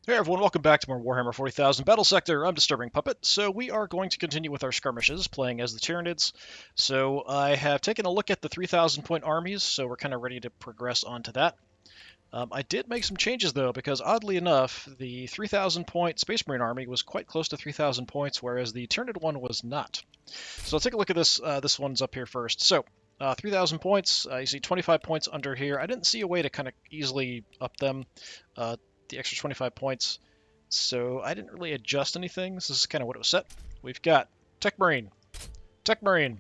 Hey everyone, welcome back to more Warhammer 40,000 Battlesector. I'm DisturbingPuppet. So we are going to continue with our skirmishes, playing as the Tyranids. So I have taken a look at the 3,000 point armies, so we're kind of ready to progress on to that. I did make some changes though, because oddly enough, the 3,000 point Space Marine army was quite close to 3,000 points, whereas the Tyranid one was not. So let's take a look at this. This one's up here first. So 3,000 points. You see 25 points under here. I didn't see a way to kind of easily up them. The extra 25 points. So I didn't really adjust anything. This is kind of what it was set. We've got Tech Marine. Tech Marine.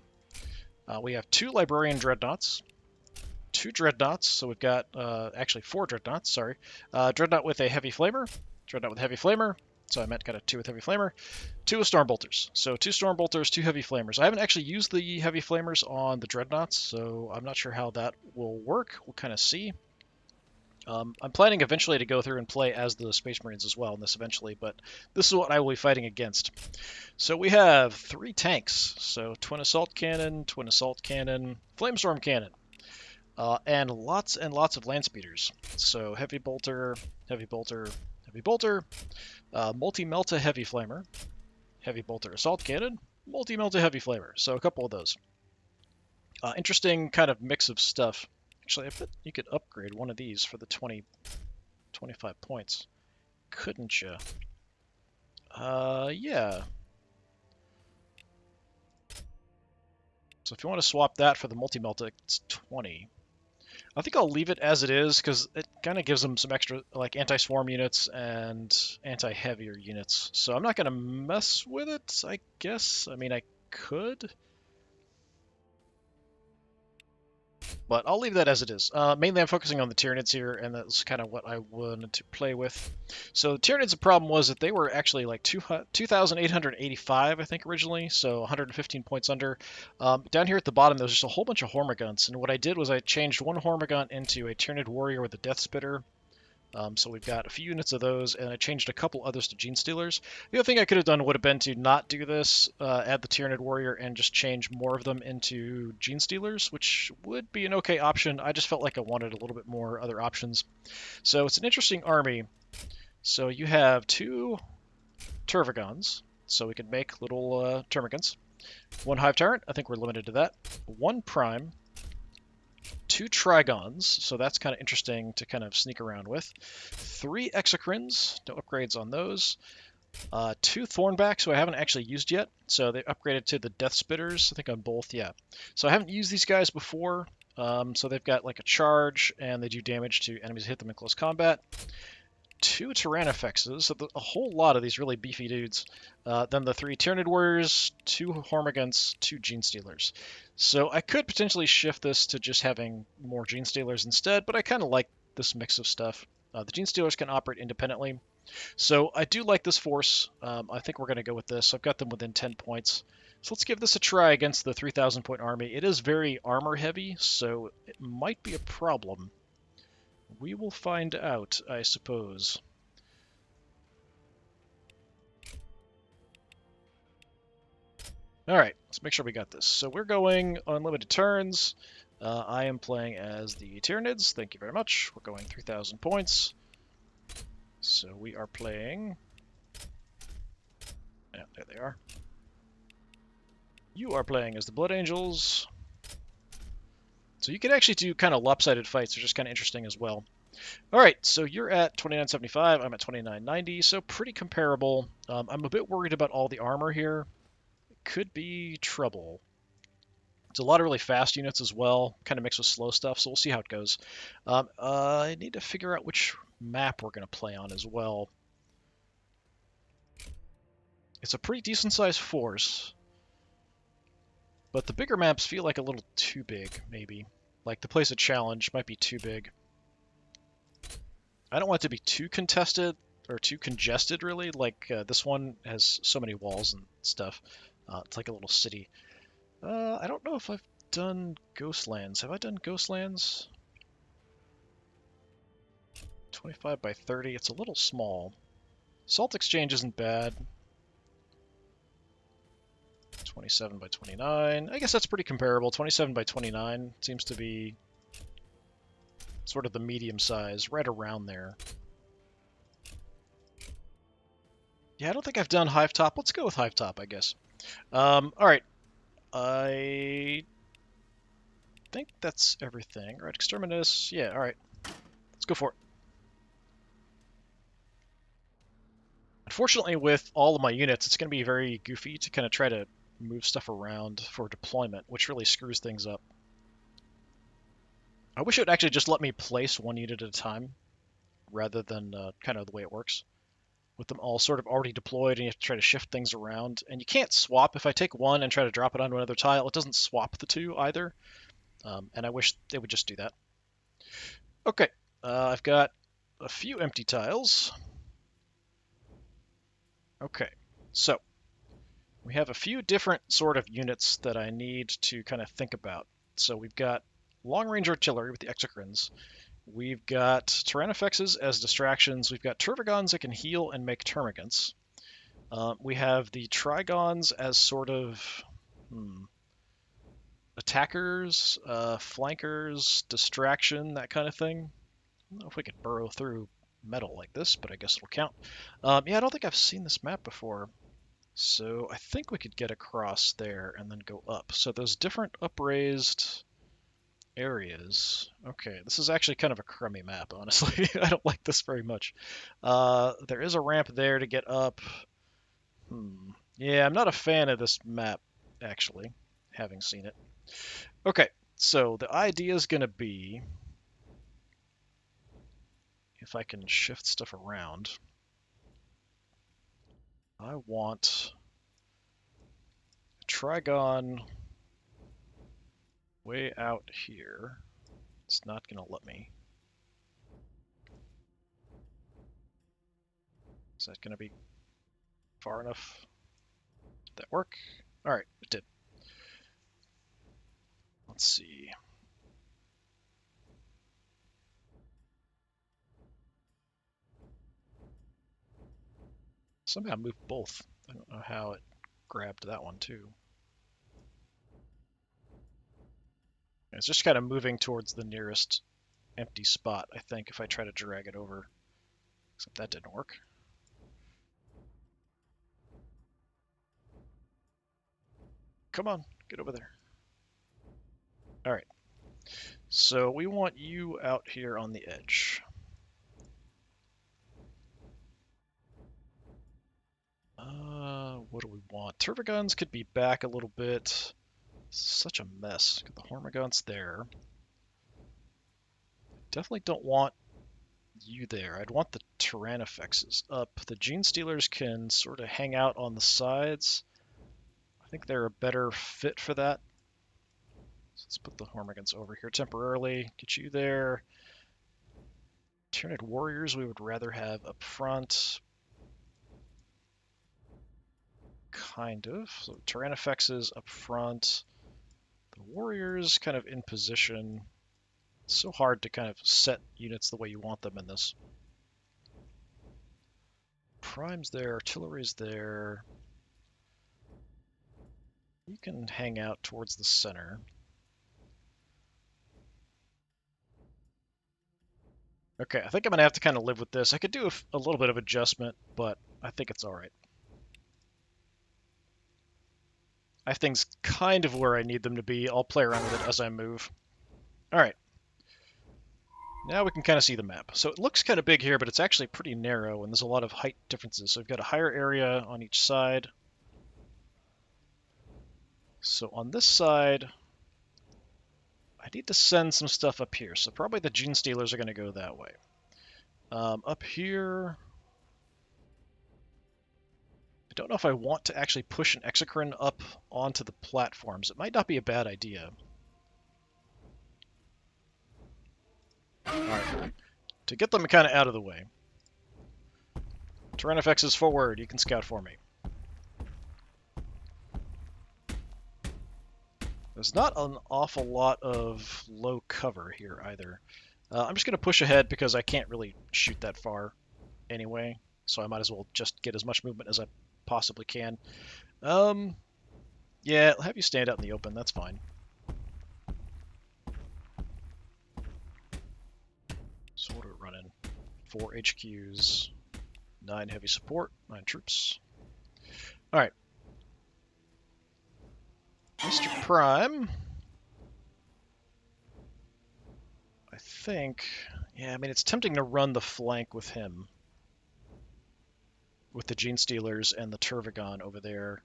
We have two Librarian Dreadnoughts. Two Dreadnoughts. So we've got actually four Dreadnoughts, sorry. Dreadnought with a Heavy Flamer. Dreadnought with Heavy Flamer. So I meant kind of two with Heavy Flamer. Two with Stormbolters. So two Stormbolters, two Heavy Flamers. I haven't actually used the Heavy Flamers on the Dreadnoughts, so I'm not sure how that will work. We'll kind of see. I'm planning eventually to go through and play as the Space Marines as well in this eventually, but this is what I will be fighting against. So we have three tanks. So Twin Assault Cannon, Flamestorm Cannon, and lots of land speeders. So Heavy Bolter, Heavy Bolter, Heavy Bolter, Multi-Melta Heavy Flamer, Heavy Bolter Assault Cannon, Multi-Melta Heavy Flamer. So a couple of those. Interesting kind of mix of stuff. Actually, I bet you could upgrade one of these for the 25 points. Couldn't you? Yeah. So if you want to swap that for the multi-melta, it's 20. I think I'll leave it as it is because it kind of gives them some extra like anti-swarm units and anti-heavier units. So I'm not going to mess with it, I guess. I mean, I could. But I'll leave that as it is. Mainly I'm focusing on the Tyranids here, and that's kind of what I wanted to play with. So the Tyranids, the problem was that they were actually like 2,885, I think, originally, so 115 points under. Down here at the bottom, there's just a whole bunch of Hormagaunts, and what I did was I changed one Hormagaunt into a Tyranid Warrior with a Death Spitter. So we've got a few units of those, and I changed a couple others to Gene Stealers. The other thing I could have done would have been to not do this, add the Tyranid Warrior, and just change more of them into Gene Stealers, which would be an okay option. I just felt like I wanted a little bit more other options. So it's an interesting army. So you have two Tervagons, so we can make little Termagants. One Hive Tyrant, I think we're limited to that. One Prime, two Trigons, so that's kind of interesting to kind of sneak around with. Three Exocrines, no upgrades on those. Two Thornbacks, who I haven't actually used yet, so they upgraded to the Death Spitters, I think on both, yeah. So I haven't used these guys before, so they've got like a charge, and they do damage to enemies that hit them in close combat. Two Tyrannifexes, so a whole lot of these really beefy dudes. Then the three Tyranid Warriors, two Hormagaunts, two Gene Stealers. So I could potentially shift this to just having more Gene Stealers instead, but I kind of like this mix of stuff. The Gene Stealers can operate independently. So I do like this force. I think we're going to go with this. I've got them within 10 points. So let's give this a try against the 3,000 point army. It is very armor heavy, so it might be a problem. We will find out, I suppose. Alright, let's make sure we got this. So we're going unlimited turns. I am playing as the Tyranids. Thank you very much. We're going 3,000 points. So we are playing... Yeah, there they are. You are playing as the Blood Angels. So you can actually do kind of lopsided fights, which is kind of interesting as well. Alright, so you're at 2975, I'm at 2990, so pretty comparable. I'm a bit worried about all the armor here. It could be trouble. It's a lot of really fast units as well, kind of mixed with slow stuff, so we'll see how it goes. I need to figure out which map we're going to play on as well. It's a pretty decent sized force, but the bigger maps feel like a little too big, maybe. Like the place at Challenge might be too big. I don't want it to be too contested or too congested, really. Like this one has so many walls and stuff. It's like a little city. I don't know if I've done Ghostlands. Have I done Ghostlands? 25 by 30. It's a little small. Salt Exchange isn't bad. 27 by 29. I guess that's pretty comparable. 27 by 29 seems to be sort of the medium size, right around there. Yeah, I don't think I've done Hive Top. Let's go with Hive Top, I guess. Alright. I think that's everything. Right, Exterminus. Yeah, alright. Let's go for it. Unfortunately, with all of my units, it's going to be very goofy to kind of try to move stuff around for deployment, which really screws things up. I wish it would actually just let me place one unit at a time, rather than kind of the way it works. With them all sort of already deployed, and you have to try to shift things around. And you can't swap. If I take one and try to drop it onto another tile, it doesn't swap the two either. And I wish they would just do that. Okay, I've got a few empty tiles. Okay, so we have a few different sort of units that I need to kind of think about. So we've got long-range artillery with the exocrines. We've got Tyrannofexes as distractions. We've got Tervigons that can heal and make termagants. We have the Trigons as sort of attackers, flankers, distraction, that kind of thing. I don't know if we could burrow through metal like this, but I guess it'll count. Yeah, I don't think I've seen this map before. So I think we could get across there and then go up. So those different upraised areas. Okay, this is actually kind of a crummy map, honestly. I don't like this very much. There is a ramp there to get up. Yeah, I'm not a fan of this map, actually, having seen it. Okay, so the idea is going to be, if I can shift stuff around, I want a Trigon way out here. It's not going to let me. Is that going to be far enough? Did that work? All right, it did. Let's see. Somehow moved both. I don't know how it grabbed that one too. It's just kind of moving towards the nearest empty spot, I think, if I try to drag it over. Except that didn't work. Come on, get over there. All right. So we want you out here on the edge. What do we want? Tervigons could be back a little bit. Such a mess. Got the Hormagaunts there. Definitely don't want you there. I'd want the Tyrannofexes up. The Gene Stealers can sort of hang out on the sides. I think they're a better fit for that. So let's put the Hormagaunts over here temporarily. Get you there. Tyranid Warriors we would rather have up front. Kind of. So Tyrannofexes up front. The Warriors kind of in position. It's so hard to kind of set units the way you want them in this. Prime's there, Artillery's there. You can hang out towards the center. Okay, I think I'm going to have to kind of live with this. I could do a little bit of adjustment, but I think it's all right. I have things kind of where I need them to be. I'll play around with it as I move. All right. Now we can kind of see the map. So it looks kind of big here, but it's actually pretty narrow, and there's a lot of height differences. So we've got a higher area on each side. So on this side, I need to send some stuff up here. So probably the Gene Stealers are going to go that way. Up here, I don't know if I want to actually push an Exocrine up onto the platforms. It might not be a bad idea. Alright. To get them kind of out of the way. Tyrannofex is forward. You can scout for me. There's not an awful lot of low cover here either. I'm just going to push ahead because I can't really shoot that far anyway, so I might as well just get as much movement as I possibly can. Yeah, I'll have you stand out in the open, that's fine. So what are we running? 4 HQs. 9 heavy support, 9 troops. Alright. Mr. Prime. I think... Yeah, I mean, it's tempting to run the flank with him. With the Gene Stealers and the Turvagon over there.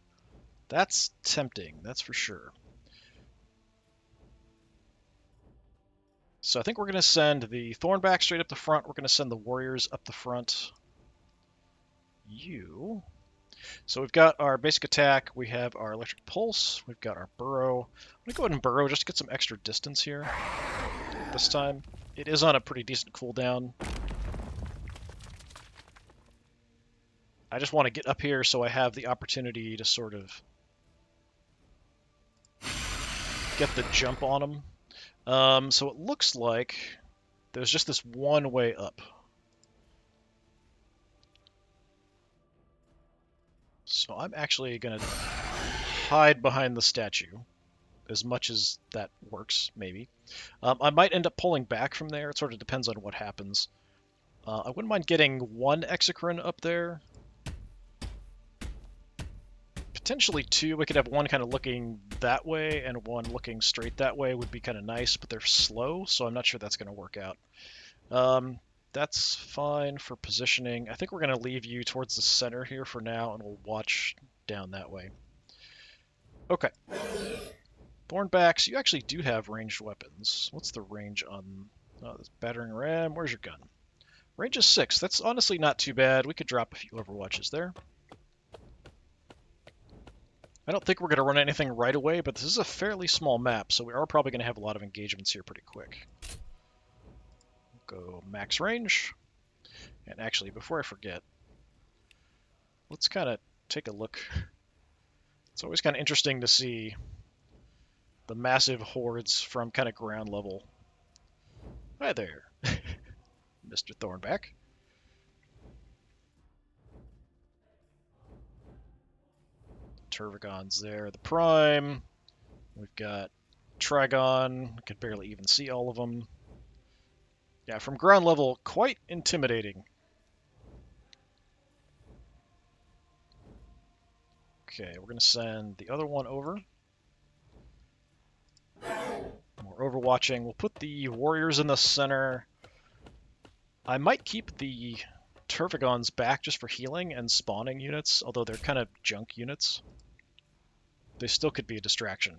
That's tempting, that's for sure. So I think we're going to send the Thornback straight up the front. We're going to send the Warriors up the front. You. So we've got our basic attack. We have our Electric Pulse. We've got our Burrow. I'm going to go ahead and Burrow just to get some extra distance here this time. It is on a pretty decent cooldown. I just want to get up here so I have the opportunity to sort of get the jump on them. So it looks like there's just this one way up. So I'm actually going to hide behind the statue, as much as that works, maybe. I might end up pulling back from there. It sort of depends on what happens. I wouldn't mind getting one Exocrine up there. Potentially two. We could have one kind of looking that way and one looking straight that way would be kind of nice, but they're slow, so I'm not sure that's going to work out. That's fine for positioning. I think we're going to leave you towards the center here for now, and we'll watch down that way. Okay. Thornbacks, you actually do have ranged weapons. What's the range on this battering ram? Where's your gun? Range is 6. That's honestly not too bad. We could drop a few Overwatches there. I don't think we're going to run anything right away, but this is a fairly small map, so we are probably going to have a lot of engagements here pretty quick. Go max range. And actually, before I forget, let's kind of take a look. It's always kind of interesting to see the massive hordes from kind of ground level. Hi there, Mr. Thornback. Turvagon's there. The Prime. We've got Trigon. I could barely even see all of them. Yeah, from ground level, quite intimidating. Okay, we're going to send the other one over. More overwatching. We'll put the Warriors in the center. I might keep the Turvagons back just for healing and spawning units, although they're kind of junk units. They still could be a distraction.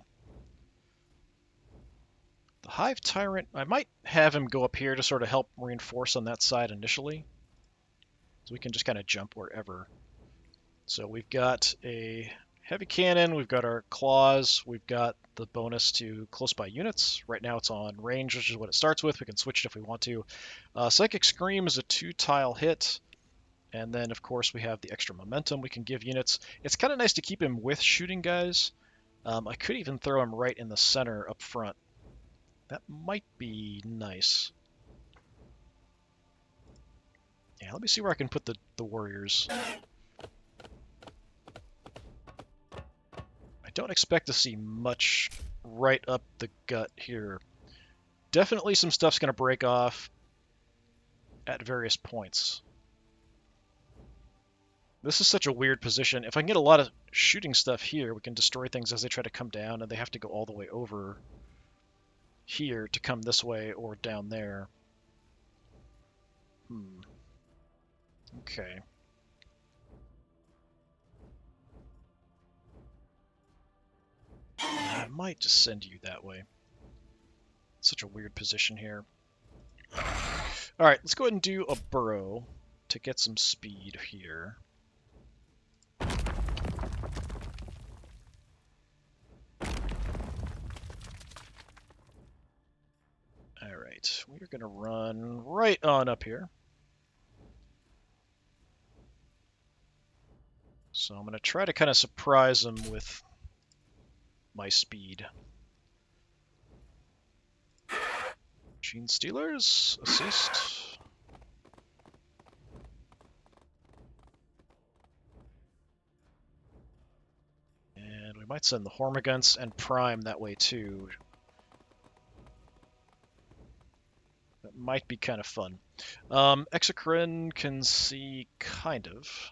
The Hive Tyrant, I might have him go up here to sort of help reinforce on that side initially. So we can just kind of jump wherever. So we've got a heavy cannon, we've got our claws, we've got the bonus to close by units. Right now it's on range, which is what it starts with. We can switch it if we want to. Psychic Scream is a 2-tile hit. And then, of course, we have the extra momentum we can give units. It's kind of nice to keep him with shooting guys. I could even throw him right in the center up front. That might be nice. Yeah, let me see where I can put the Warriors. I don't expect to see much right up the gut here. Definitely some stuff's going to break off at various points. This is such a weird position. If I can get a lot of shooting stuff here, we can destroy things as they try to come down, and they have to go all the way over here to come this way or down there. Okay. I might just send you that way. Such a weird position here. Alright, let's go ahead and do a burrow to get some speed here. Alright, we are going to run right on up here. So I'm going to try to kind of surprise them with my speed. Gene Stealers, assist. And we might send the Hormiguns and Prime that way too. That might be kind of fun. Exocrine can see kind of.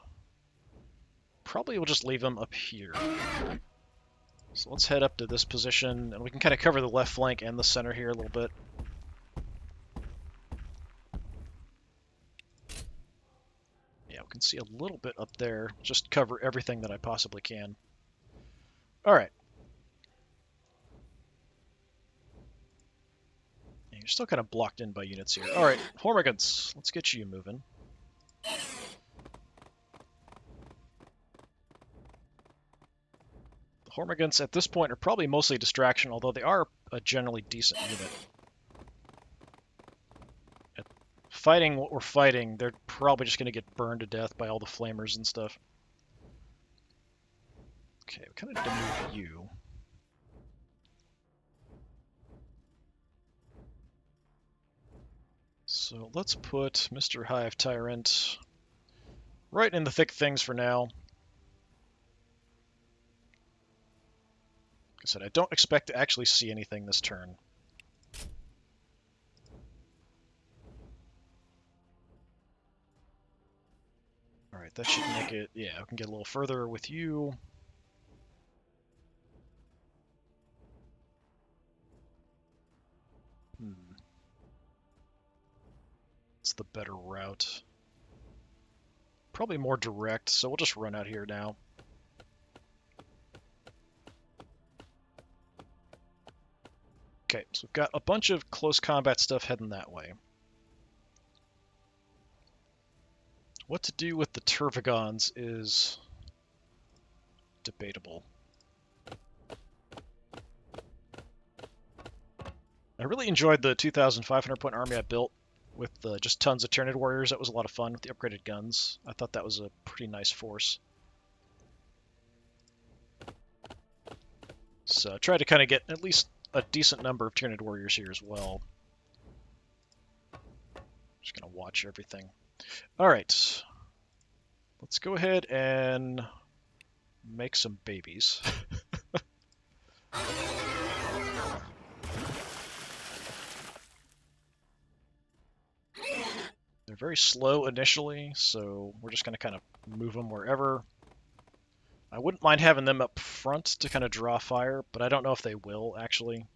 Probably we'll just leave him up here. So let's head up to this position, and we can kind of cover the left flank and the center here a little bit. Yeah, we can see a little bit up there. Just cover everything that I possibly can. Alright. Yeah, you're still kind of blocked in by units here. Alright, Hormigans, let's get you moving. The Hormigans at this point are probably mostly distraction, although they are a generally decent unit. Fighting what we're fighting, they're probably just going to get burned to death by all the flamers and stuff. Okay, we kind of need to move you. So let's put Mr. Hive Tyrant right in the thick of things for now. Like I said, I don't expect to actually see anything this turn. Alright, that should make it... Yeah, I can get a little further with you. It's the better route. Probably more direct, so we'll just run out here now. Okay, so we've got a bunch of close combat stuff heading that way. What to do with the Tervigons is debatable. I really enjoyed the 2,500 point army I built with just tons of Tyranid warriors. That was a lot of fun with the upgraded guns. I thought that was a pretty nice force. So I tried to kind of get at least a decent number of Tyranid warriors here as well. Just gonna watch everything. All right, let's go ahead and make some babies. They're very slow initially, so we're just going to kind of move them wherever. I wouldn't mind having them up front to kind of draw fire, but I don't know if they will, actually.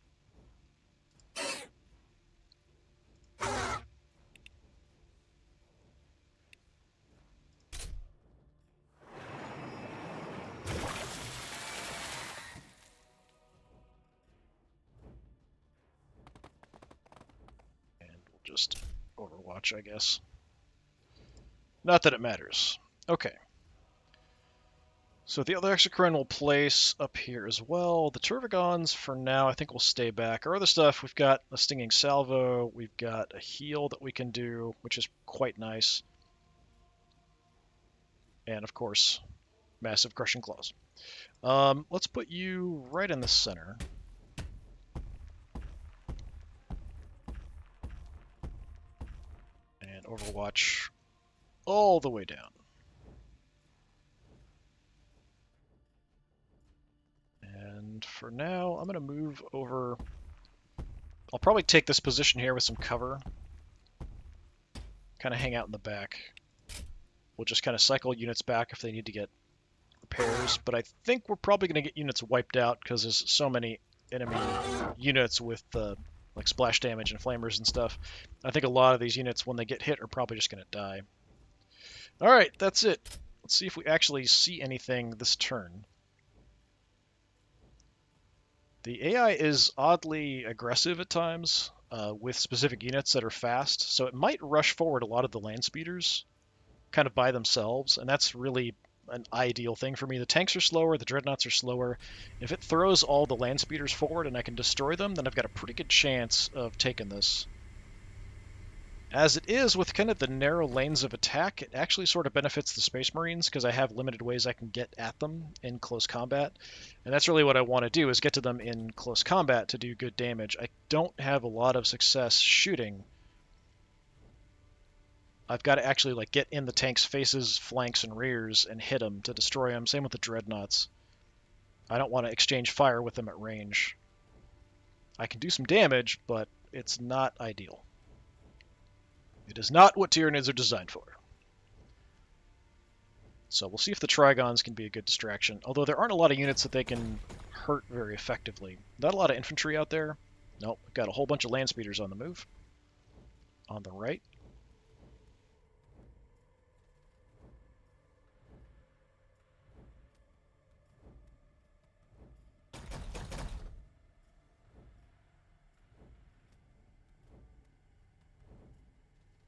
And we'll just overwatch, I guess. Not that it matters. Okay. So the other Exocrine will place up here as well. The Tervigons, for now, I think will stay back. Our other stuff, we've got a Stinging Salvo, we've got a heal that we can do, which is quite nice. And, of course, massive Crushing Claws. Let's put you right in the center. And Overwatch all the way down. And for now, I'm going to move over. I'll probably take this position here with some cover. Kind of hang out in the back. We'll just kind of cycle units back if they need to get repairs. But I think we're probably going to get units wiped out because there's so many enemy units with like splash damage and flamers and stuff. I think a lot of these units, when they get hit, are probably just going to die. Alright, that's it. Let's see if we actually see anything this turn. The AI is oddly aggressive at times with specific units that are fast, so it might rush forward a lot of the land speeders kind of by themselves, and that's really an ideal thing for me. The tanks are slower, the dreadnoughts are slower. If it throws all the land speeders forward and I can destroy them, then I've got a pretty good chance of taking this. As it is, with kind of the narrow lanes of attack, it actually sort of benefits the Space Marines because I have limited ways I can get at them in close combat. And that's really what I want to do, is get to them in close combat to do good damage. I don't have a lot of success shooting. I've got to actually like get in the tank's faces, flanks, and rears and hit them to destroy them. Same with the dreadnoughts. I don't want to exchange fire with them at range. I can do some damage, but it's not ideal. It is not what Tyranids are designed for. So we'll see if the Trigons can be a good distraction, although there aren't a lot of units that they can hurt very effectively. Not a lot of infantry out there. Nope, we've got a whole bunch of land speeders on the move. On the right.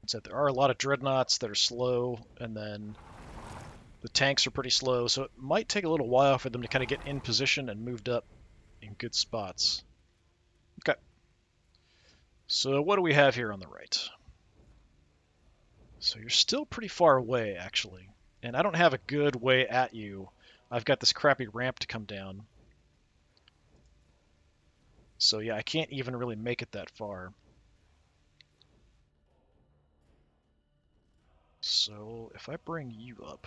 So there are a lot of dreadnoughts that are slow, and then the tanks are pretty slow, so it might take a little while for them to kind of get in position and moved up in good spots. Okay. So what do we have here on the right? So you're still pretty far away, actually. And I don't have a good way at you. I've got this crappy ramp to come down. So yeah, I can't even really make it that far. So if I bring you up,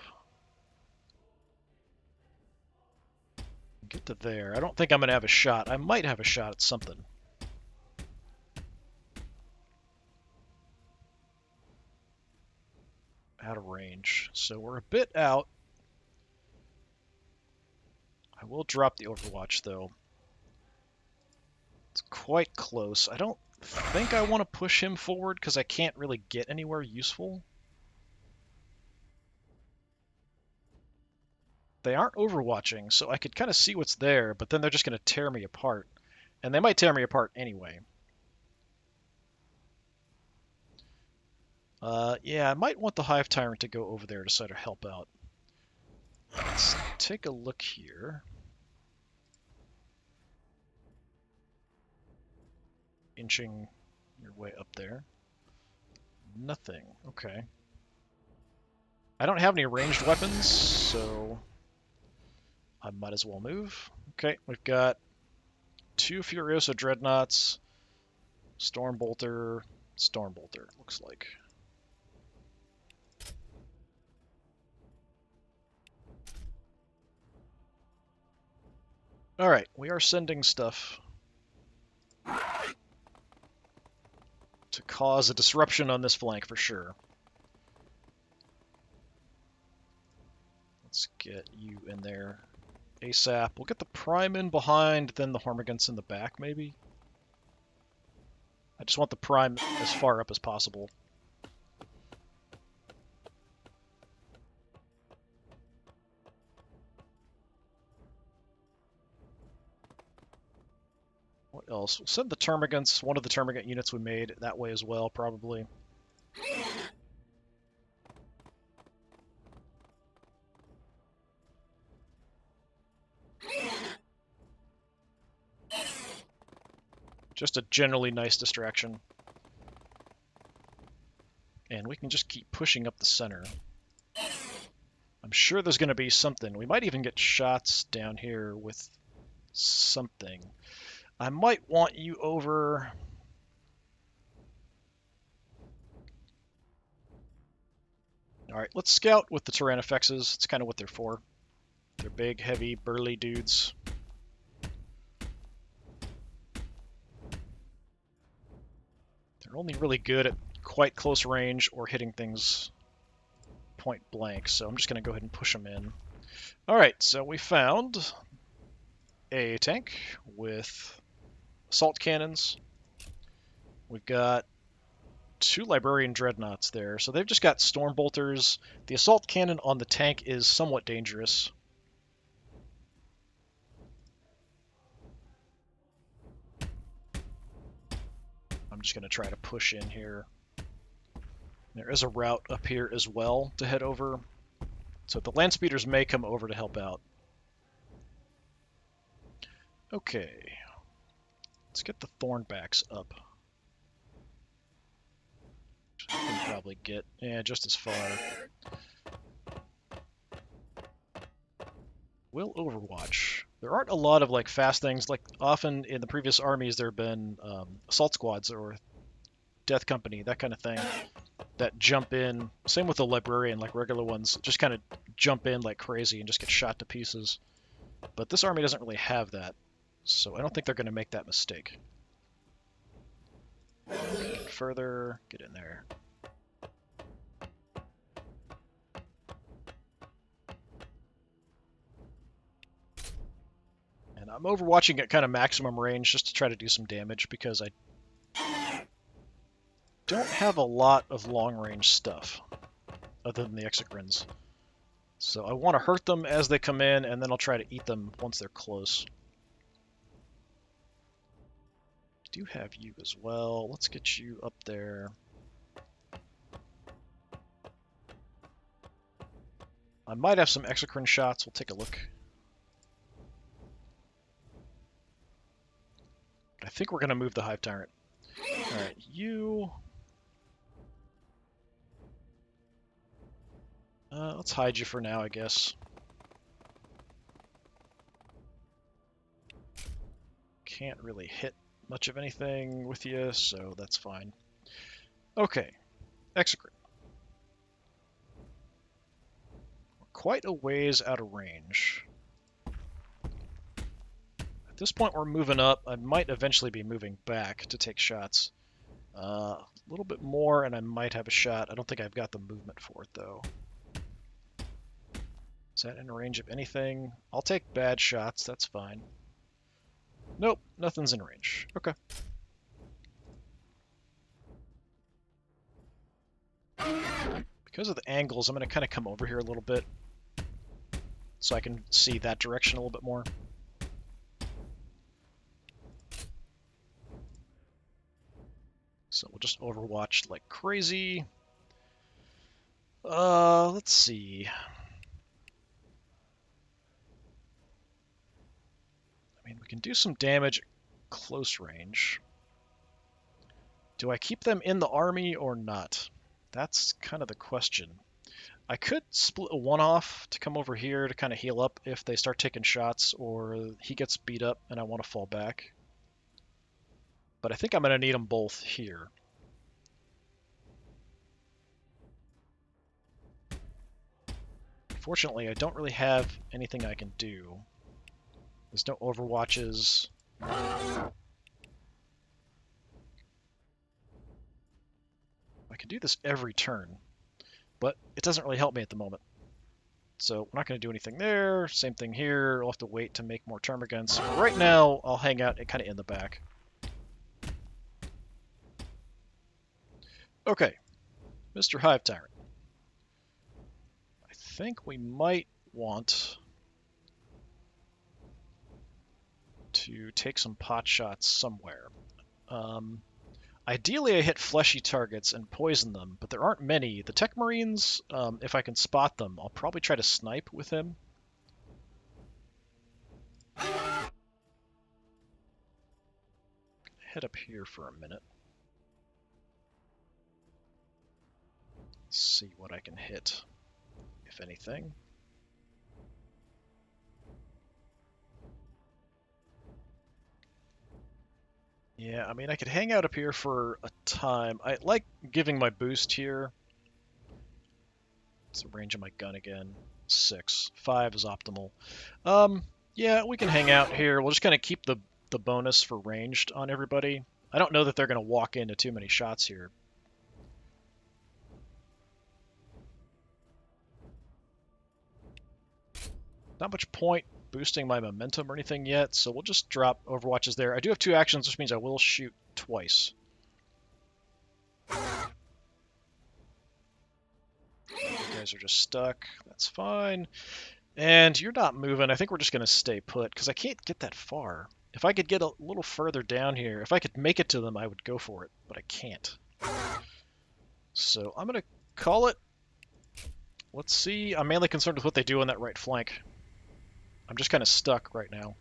get to there. I don't think I'm going to have a shot. I might have a shot at something. Out of range. So we're a bit out. I will drop the Overwatch, though. It's quite close. I don't think I want to push him forward because I can't really get anywhere useful. They aren't overwatching, so I could kind of see what's there, but then they're just going to tear me apart. And they might tear me apart anyway. Yeah, I might want the Hive Tyrant to go over there to try to help out. Let's take a look here. Inching your way up there. Nothing. Okay. I don't have any ranged weapons, so I might as well move. Okay, we've got 2 Furiosa Dreadnoughts, Stormbolter, Stormbolter, looks like. Alright, we are sending stuff to cause a disruption on this flank for sure. Let's get you in there ASAP. We'll get the Prime in behind, then the Hormagaunts in the back, maybe. I just want the Prime as far up as possible. What else? We'll send the Termagants, one of the Termagant units we made, that way as well, probably. Just a generally nice distraction. And we can just keep pushing up the center. I'm sure there's going to be something. We might even get shots down here with something. I might want you over... Alright, let's scout with the Tyrannofexes. It's kind of what they're for. They're big, heavy, burly dudes. They're only really good at quite close range or hitting things point blank, so I'm just going to go ahead and push them in. Alright, so we found a tank with assault cannons. We've got 2 Librarian Dreadnoughts there, so they've just got Stormbolters. The assault cannon on the tank is somewhat dangerous. I'm just going to try to push in here. There is a route up here as well to head over, so the land speeders may come over to help out. Okay, let's get the Thornbacks up. I can probably get, yeah, just as far. Will Overwatch. There aren't a lot of like fast things. Like often in the previous armies, there have been assault squads or death company, that kind of thing, that jump in. Same with the librarian, like regular ones, just kind of jump in like crazy and just get shot to pieces. But this army doesn't really have that, so I don't think they're going to make that mistake. Get further, get in there. I'm overwatching at kind of maximum range just to try to do some damage because I don't have a lot of long-range stuff other than the Exocrines. So I want to hurt them as they come in, and then I'll try to eat them once they're close. I do have you as well. Let's get you up there. I might have some Exocrine shots. We'll take a look. I think we're going to move the Hive Tyrant. Alright, you... let's hide you for now, I guess. Can't really hit much of anything with you, so that's fine. Okay, Exocrine. We're quite a ways out of range. At this point, we're moving up. I might eventually be moving back to take shots. A little bit more, and I might have a shot. I don't think I've got the movement for it, though. Is that in range of anything? I'll take bad shots, that's fine. Nope, nothing's in range. Okay. Because of the angles, I'm going to kind of come over here a little bit so I can see that direction a little bit more. So we'll just overwatch like crazy. Let's see. I mean, we can do some damage at close range. Do I keep them in the army or not? That's kind of the question. I could split one off to come over here to kind of heal up if they start taking shots or he gets beat up and I want to fall back. But I think I'm going to need them both here. Fortunately, I don't really have anything I can do. There's no overwatches. I can do this every turn, but it doesn't really help me at the moment. So we're not going to do anything there. Same thing here. I'll have to wait to make more termagants. But right now, I'll hang out kind of in the back. Okay, Mr. Hive Tyrant. I think we might want to take some pot shots somewhere. Ideally, I hit fleshy targets and poison them, but there aren't many. The Tech Marines, if I can spot them, I'll probably try to snipe with him. Head up here for a minute. See what I can hit, if anything. Yeah, I mean, I could hang out up here for a time. I like giving my boost here. What's the range of my gun again? 6. 5 is optimal. Yeah, we can hang out here. We'll just kind of keep the bonus for ranged on everybody. I don't know that they're going to walk into too many shots here. Not much point boosting my momentum or anything yet, so we'll just drop overwatches there. I do have 2 actions, which means I will shoot twice. You guys are just stuck. That's fine. And you're not moving. I think we're just going to stay put, because I can't get that far. If I could get a little further down here, if I could make it to them, I would go for it, but I can't. So I'm going to call it. Let's see. I'm mainly concerned with what they do on that right flank. I'm just kind of stuck right now.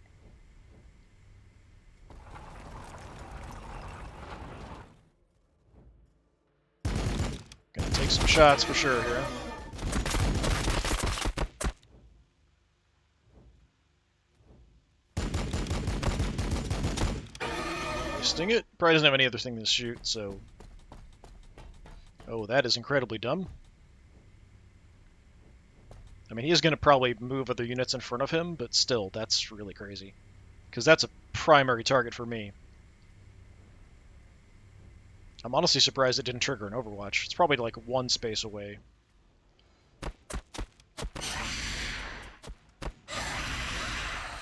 Gonna take some shots for sure here. Wasting it. Probably doesn't have any other thing to shoot, so... Oh, that is incredibly dumb. I mean, he is going to probably move other units in front of him, but still, that's really crazy. Because that's a primary target for me. I'm honestly surprised it didn't trigger an Overwatch. It's probably like 1 space away.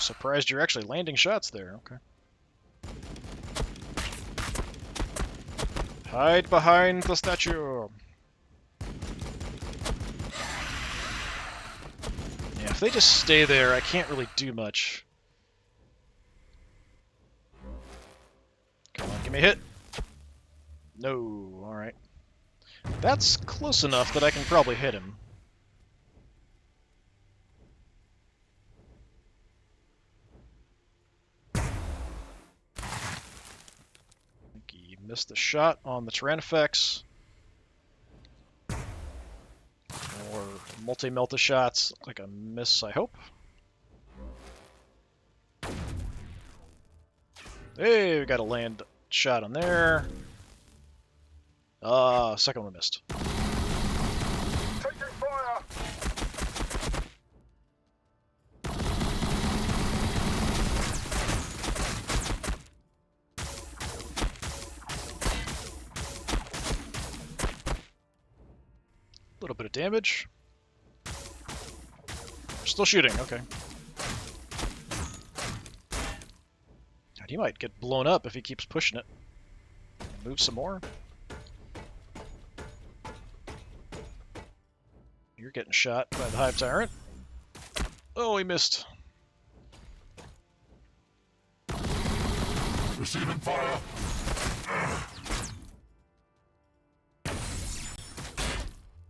Surprised you're actually landing shots there. Okay. Hide behind the statue. Yeah, if they just stay there, I can't really do much. Come on, give me a hit. No, alright. That's close enough that I can probably hit him. I think he missed the shot on the Tyrannifex. Or multi-melta shots. Look like a miss, I hope. Hey, we got a land shot on there. Second one missed. Taking fire! A little bit of damage. Still shooting, okay. God, he might get blown up if he keeps pushing it. Move some more. You're getting shot by the Hive Tyrant. Oh, he missed. Receiving fire!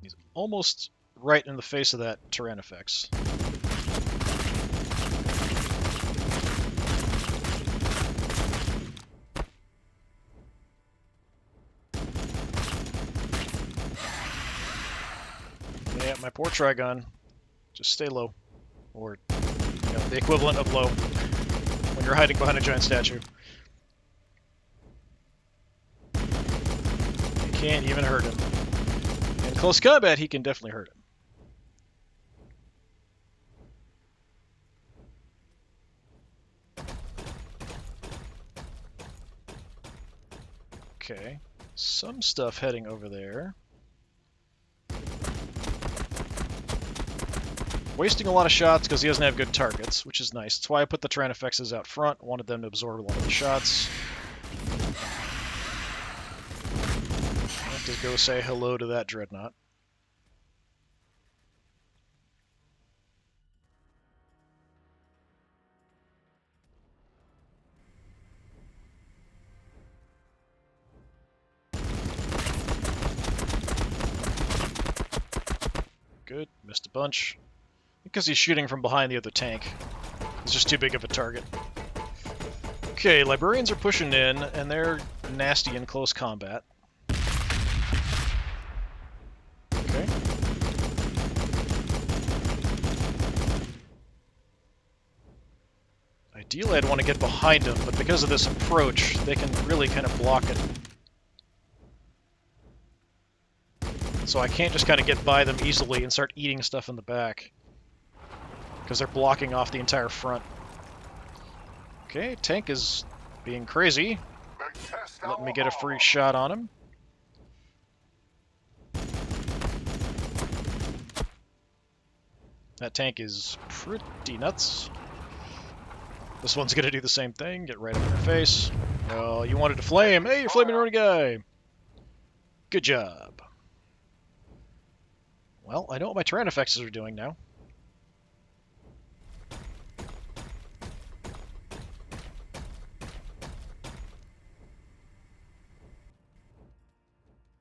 He's almost right in the face of that Tyrannifex. Yeah, my poor Trigon. Just stay low. Or, you know, the equivalent of low when you're hiding behind a giant statue. You can't even hurt him. In close combat, he can definitely hurt him. Okay, some stuff heading over there. Wasting a lot of shots because he doesn't have good targets, which is nice. That's why I put the Tyrannifexes out front. Wanted them to absorb a lot of the shots. I have to go say hello to that Dreadnought. Good, missed a bunch. Because he's shooting from behind the other tank. He's just too big of a target. Okay, Librarians are pushing in, and they're nasty in close combat. Okay. Ideally, I'd want to get behind them, but because of this approach, they can really kind of block it. So I can't just kind of get by them easily and start eating stuff in the back. Because they're blocking off the entire front. Okay, tank is being crazy. Let me get a free shot on him. That tank is pretty nuts. This one's gonna do the same thing, get right up in their face. Oh, you wanted to flame. Hey, you're flaming running guy. Good job. Well, I know what my Tyrannifexes are doing now.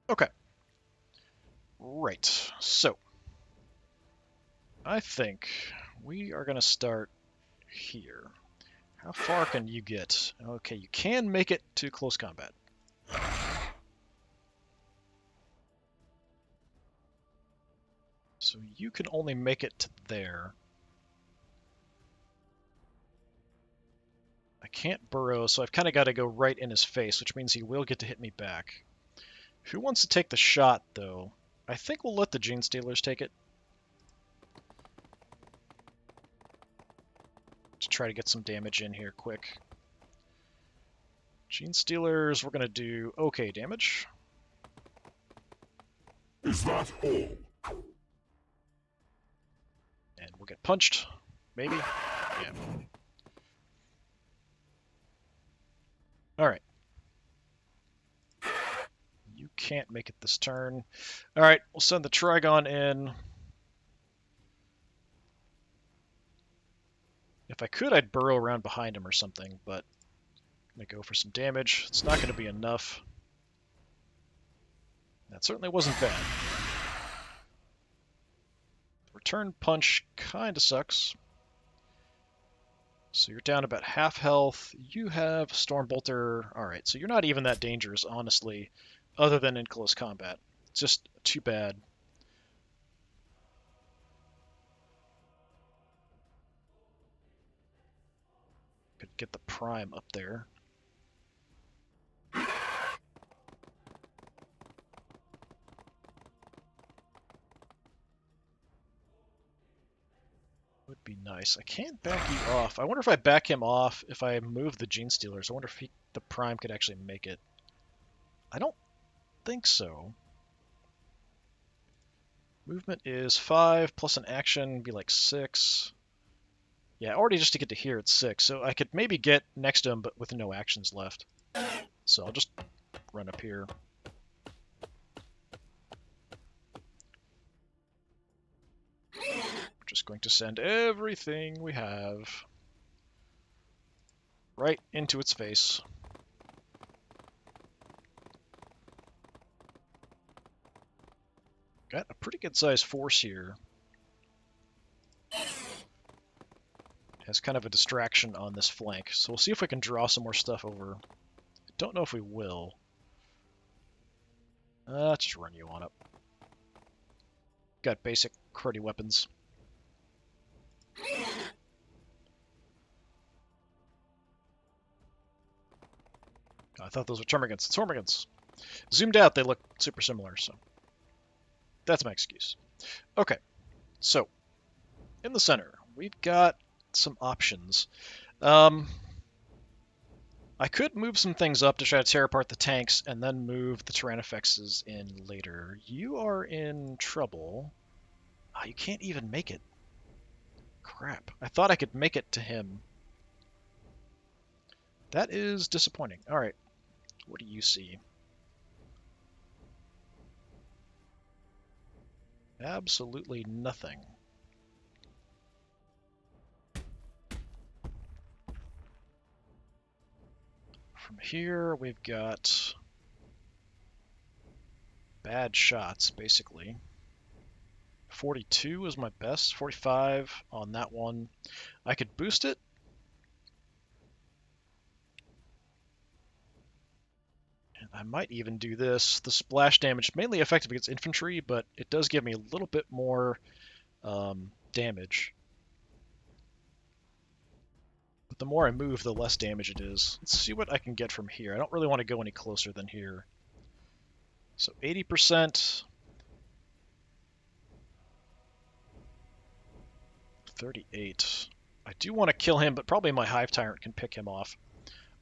Okay. Right, so I think we are going to start here. How far can you get? Okay, you can make it to close combat. So you can only make it to there. I can't burrow, so I've kind of got to go right in his face, which means he will get to hit me back. Who wants to take the shot, though? I think we'll let the Gene Stealers take it. To try to get some damage in here quick. Gene Stealers, we're going to do okay damage. Is that all? And we'll get punched. Maybe? Yeah. Alright. You can't make it this turn. Alright, we'll send the Trigon in. If I could, I'd burrow around behind him or something, but I'm going to go for some damage. It's not going to be enough. That certainly wasn't bad. Return punch kind of sucks. So you're down about half health. You have Stormbolter. Alright, so you're not even that dangerous, honestly, other than in close combat. It's just too bad. Could get the Prime up there. Would be nice. I can't back you off. I wonder if I back him off, if I move the Gene Stealers. I wonder if the Prime could actually make it. I don't think so. Movement is 5, plus an action, be like 6. Yeah, already just to get to here, it's 6. So I could maybe get next to him, but with no actions left. So I'll just run up here. We're just going to send everything we have right into its face. Got a pretty good sized force here. Has kind of a distraction on this flank, so we'll see if we can draw some more stuff over. I don't know if we will. Just run you on up. Got basic cruddy weapons. I thought those were Termagants. It's Termagants. Zoomed out, they look super similar, so that's my excuse. Okay, so in the center, we've got some options. I could move some things up to try to tear apart the tanks and then move the Tyrannifexes in later. You are in trouble. Oh, you can't even make it. Crap. I thought I could make it to him. That is disappointing. Alright. What do you see? Absolutely nothing. From here, we've got bad shots, basically. 42 is my best, 45 on that one. I could boost it. And I might even do this. The splash damage is mainly effective against infantry, but it does give me a little bit more damage. But the more I move, the less damage it is. Let's see what I can get from here. I don't really want to go any closer than here. So 80%. 38. I do want to kill him, but probably my Hive Tyrant can pick him off.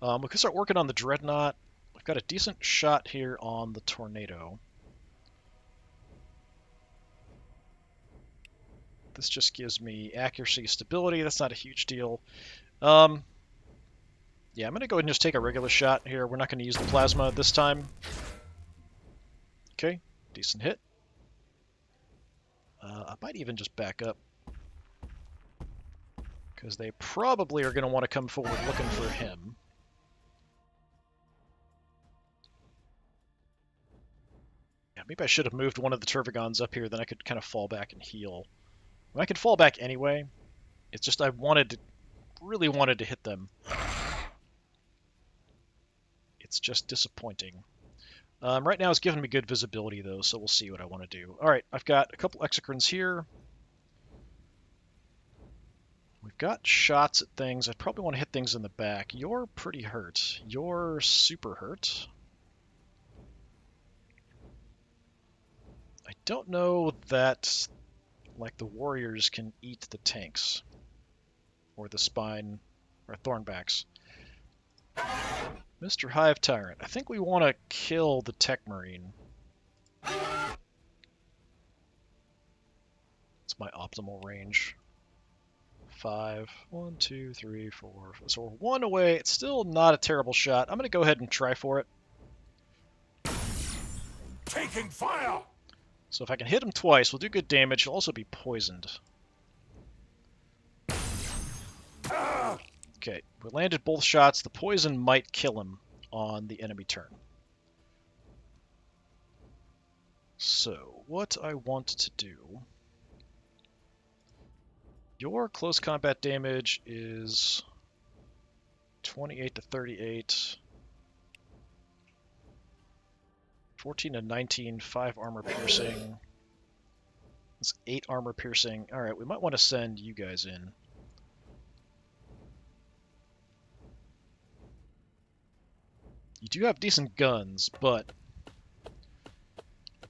We can start working on the Dreadnought. I've got a decent shot here on the Tornado. This just gives me accuracy, stability. That's not a huge deal. Yeah, I'm going to go ahead and just take a regular shot here. We're not going to use the plasma this time. Okay, decent hit. I might even just back up, because they probably are going to want to come forward looking for him. Yeah, maybe I should have moved one of the Turvigons up here, then I could kind of fall back and heal. I could fall back anyway. It's just I really wanted to hit them. It's just disappointing. Right now it's giving me good visibility though, so we'll see what I want to do. Alright, I've got a couple Exocrines here. We've got shots at things. I probably want to hit things in the back. You're pretty hurt. You're super hurt. I don't know that, like, the warriors can eat the tanks. Or the spine, or thornbacks. Mr. Hive Tyrant. I think we want to kill the Tech Marine. It's my optimal range. 5. 1, 2, 3, 4. So we're 1 away. It's still not a terrible shot. I'm going to go ahead and try for it. Taking fire! So if I can hit him twice, we'll do good damage. He'll also be poisoned. Okay, we landed both shots. The poison might kill him on the enemy turn. So, what I want to do... Your close combat damage is 28 to 38. 14 to 19, 5 armor piercing. That's 8 armor piercing. Alright, we might want to send you guys in. You do have decent guns, but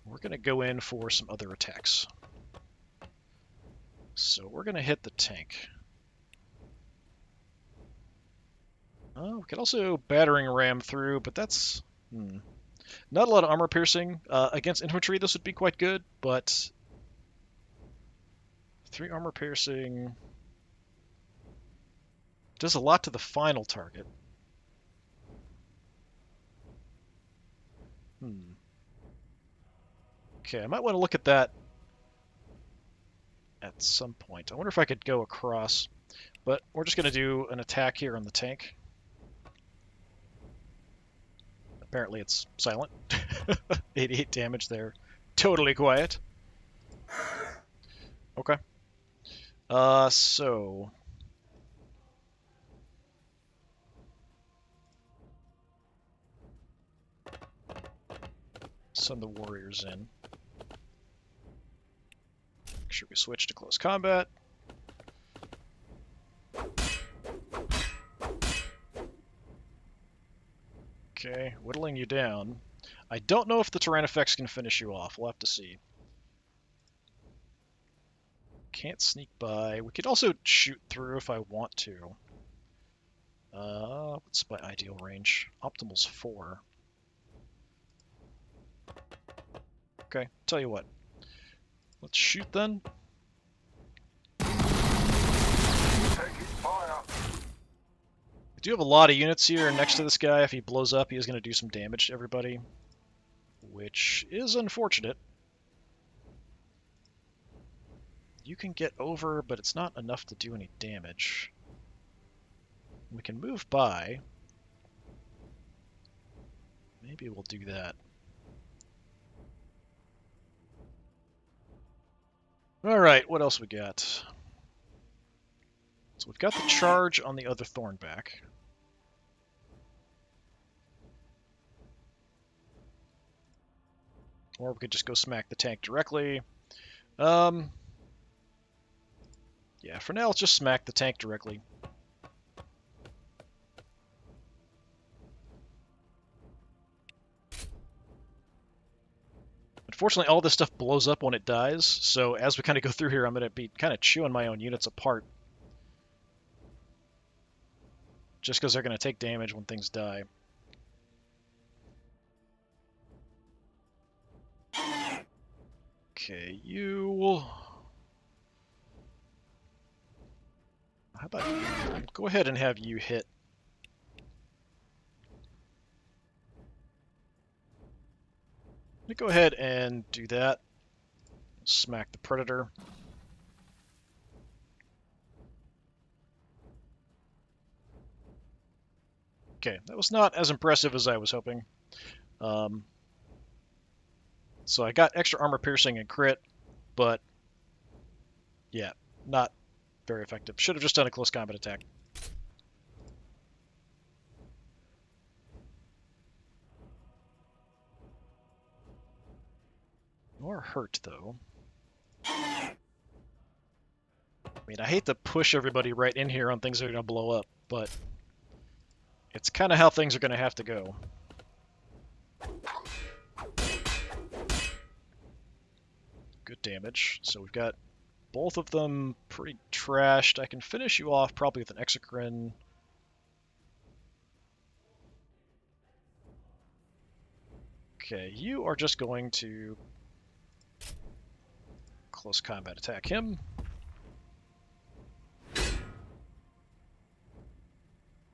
we're going to go in for some other attacks. So we're going to hit the tank. We could also battering ram through, but that's not a lot of armor piercing. Against infantry, this would be quite good, but 3 armor piercing does a lot to the final target. Okay, I might want to look at that at some point. I wonder if I could go across, but we're just going to do an attack here on the tank. Apparently it's silent. 88 damage there. Totally quiet. Okay. So... send the warriors in. Make sure we switch to close combat. Okay, whittling you down. I don't know if the Tyrannifex can finish you off. We'll have to see. Can't sneak by. We could also shoot through if I want to. What's my ideal range? Optimal's 4. Okay, tell you what. Let's shoot then. Taking fire! We do have a lot of units here next to this guy. If he blows up, he is going to do some damage to everybody, which is unfortunate. You can get over, but it's not enough to do any damage. We can move by. Maybe we'll do that. Alright, what else we got? So we've got the charge on the other Thornback. Or we could just go smack the tank directly. Yeah, for now let's just smack the tank directly. Unfortunately, all this stuff blows up when it dies, so as we kind of go through here, I'm going to be kind of chewing my own units apart. Just because they're going to take damage when things die. Okay, you... How about you? Go ahead and have you hit. Let me go ahead and do that. Smack the Predator. Okay, that was not as impressive as I was hoping. So I got extra armor piercing and crit, but yeah, not very effective. Should have just done a close combat attack. More hurt, though. I mean, I hate to push everybody right in here on things that are going to blow up, but it's kind of how things are going to have to go. Good damage. So we've got both of them pretty trashed. I can finish you off probably with an Exocrine. Okay, you are just going to close combat attack him.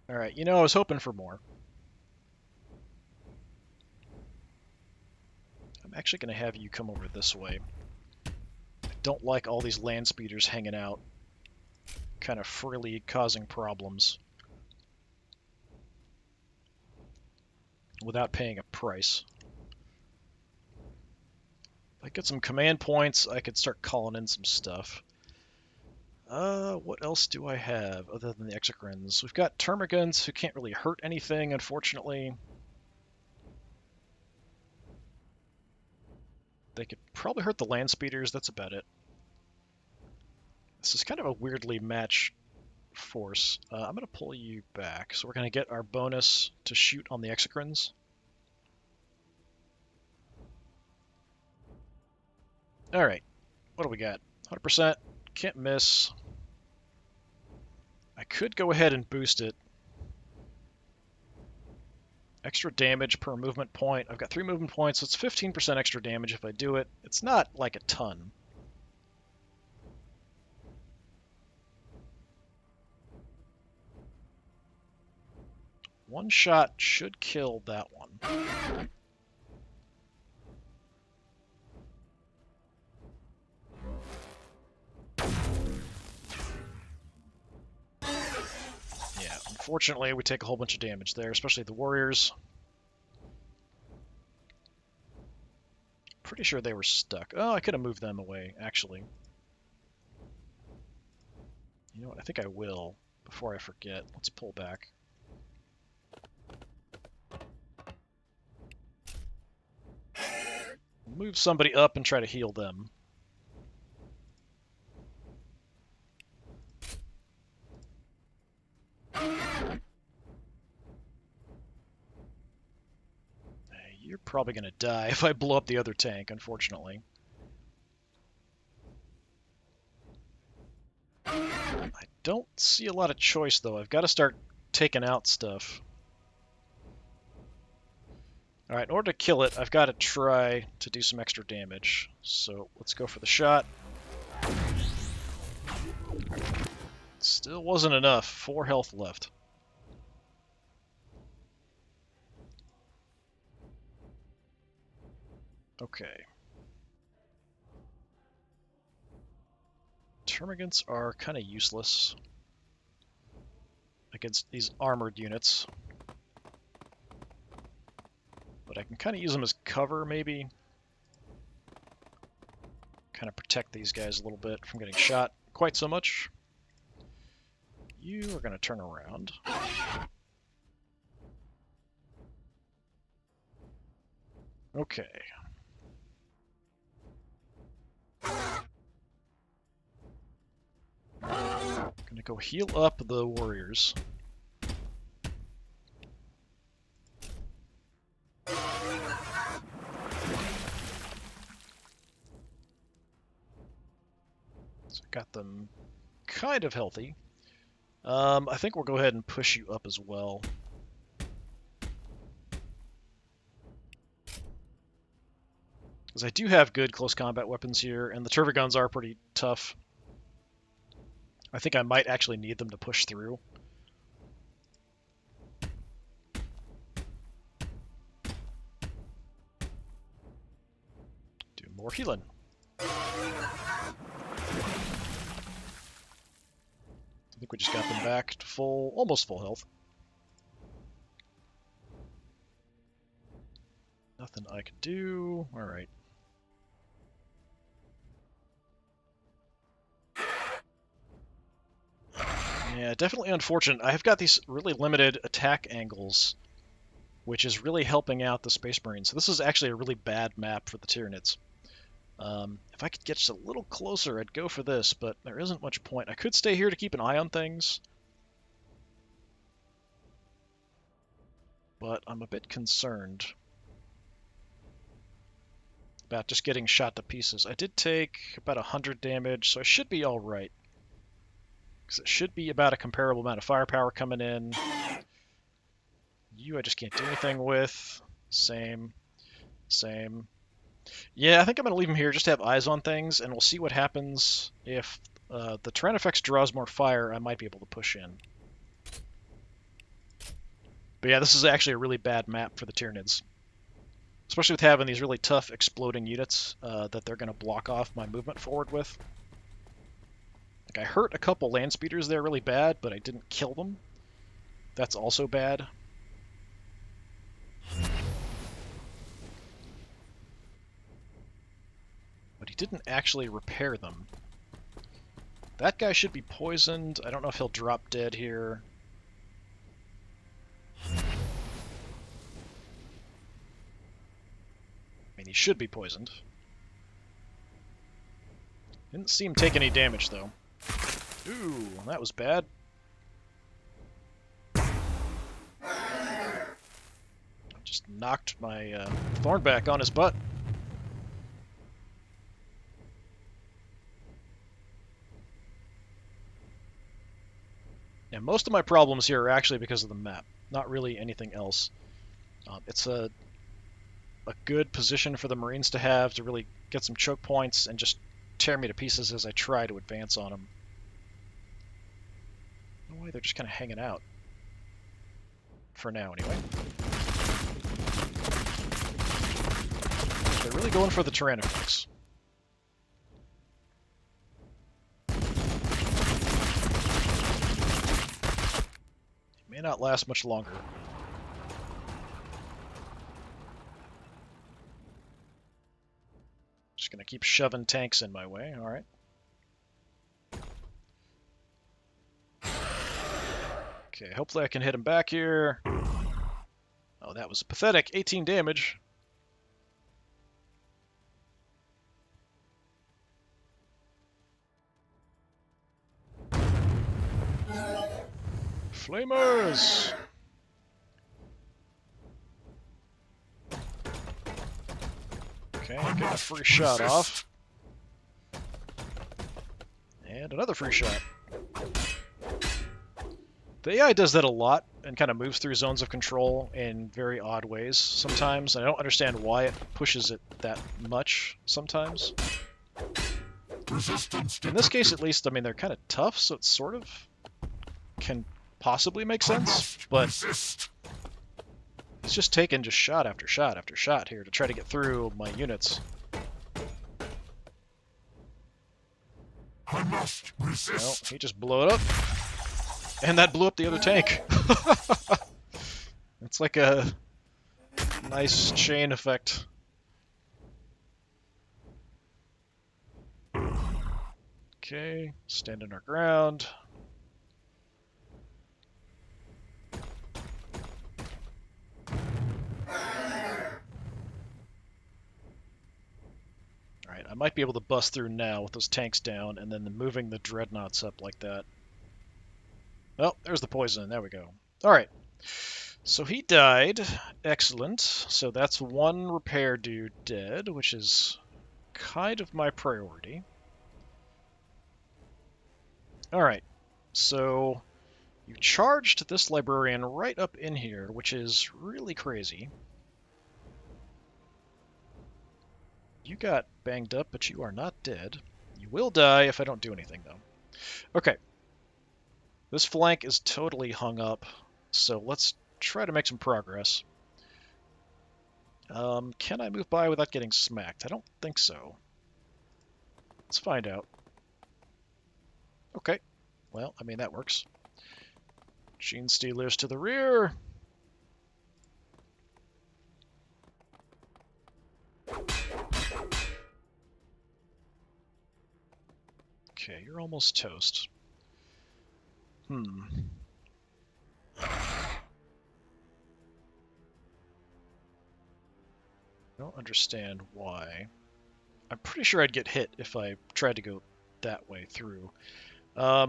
Alright, you know, I was hoping for more. I'm actually going to have you come over this way. I don't like all these land speeders hanging out, kind of freely causing problems without paying a price. If I get some command points, I could start calling in some stuff. What else do I have other than the Exocrines? We've got Termagants who can't really hurt anything, unfortunately. They could probably hurt the land speeders, that's about it. This is kind of a weirdly matched force. I'm going to pull you back, so we're going to get our bonus to shoot on the Exocrines. Alright, what do we got? 100%, can't miss. I could go ahead and boost it. Extra damage per movement point. I've got 3 movement points, so it's 15% extra damage if I do it. It's not like a ton. One shot should kill that one. Yeah, unfortunately we take a whole bunch of damage there, especially the warriors. Pretty sure they were stuck. Oh, I could have moved them away, actually. You know what, I think I will, before I forget. Let's pull back. Move somebody up and try to heal them. You're probably going to die if I blow up the other tank, unfortunately. I don't see a lot of choice, though. I've got to start taking out stuff. Alright, in order to kill it, I've got to try to do some extra damage. So let's go for the shot. Still wasn't enough. 4 health left. Okay. Termagants are kind of useless against these armored units. But I can kind of use them as cover, maybe. Kind of protect these guys a little bit from getting shot quite so much. You are going to turn around. Okay. Gonna go heal up the warriors. So got them kind of healthy. I think we'll go ahead and push you up as well. Because I do have good close combat weapons here, and the turbo guns are pretty tough. I think I might actually need them to push through. Do more healing. I think we just got them back to full, almost full health. Nothing I can do. Alright. Yeah, definitely unfortunate. I have got these really limited attack angles, which is really helping out the Space Marines. So this is actually a really bad map for the Tyranids. If I could get just a little closer, I'd go for this, but there isn't much point. I could stay here to keep an eye on things, but I'm a bit concerned about just getting shot to pieces. I did take about 100 damage, so I should be alright. Because it should be about a comparable amount of firepower coming in. You I just can't do anything with. Same. Same. Yeah, I think I'm going to leave him here just to have eyes on things, and we'll see what happens. If the Tyrannifex draws more fire, I might be able to push in. But yeah, this is actually a really bad map for the Tyranids. Especially with having these really tough exploding units that they're going to block off my movement forward with. Like, I hurt a couple land speeders there really bad, but I didn't kill them. That's also bad. But he didn't actually repair them. That guy should be poisoned. I don't know if he'll drop dead here. I mean, he should be poisoned. Didn't see him take any damage, though. Ooh, that was bad. Just knocked my Thornback on his butt. And most of my problems here are actually because of the map, not really anything else. It's a good position for the Marines to have to really get some choke points and just tear me to pieces as I try to advance on them. I don't know why they're just kind of hanging out. For now, anyway. They're really going for the Tyranids. May not last much longer. Just gonna keep shoving tanks in my way, alright. Okay, hopefully I can hit him back here. Oh, that was pathetic. 18 damage. Flamers! Okay, get a free shot off. And another free shot. The AI does that a lot and kind of moves through zones of control in very odd ways sometimes. I don't understand why it pushes it that much sometimes. In this case, at least, I mean, they're kind of tough, so it sort of can possibly make sense, but it's just taking just shot after shot after shot here to try to get through my units. I must resist. Well, he just blew it up. And that blew up the other tank. It's like a nice chain effect. Okay, standing our ground. Alright, I might be able to bust through now with those tanks down and then moving the dreadnoughts up like that. Oh, there's the poison. There we go. Alright. So he died. Excellent. So that's one repair dude dead, which is kind of my priority. Alright. So you charged this librarian right up in here, which is really crazy. You got banged up, but you are not dead. You will die if I don't do anything, though. Okay. This flank is totally hung up, so let's try to make some progress. Can I move by without getting smacked? I don't think so. Let's find out. Okay. Well, I mean, that works. Gene Stealers to the rear. Okay, you're almost toast. I don't understand why. I'm pretty sure I'd get hit if I tried to go that way through. I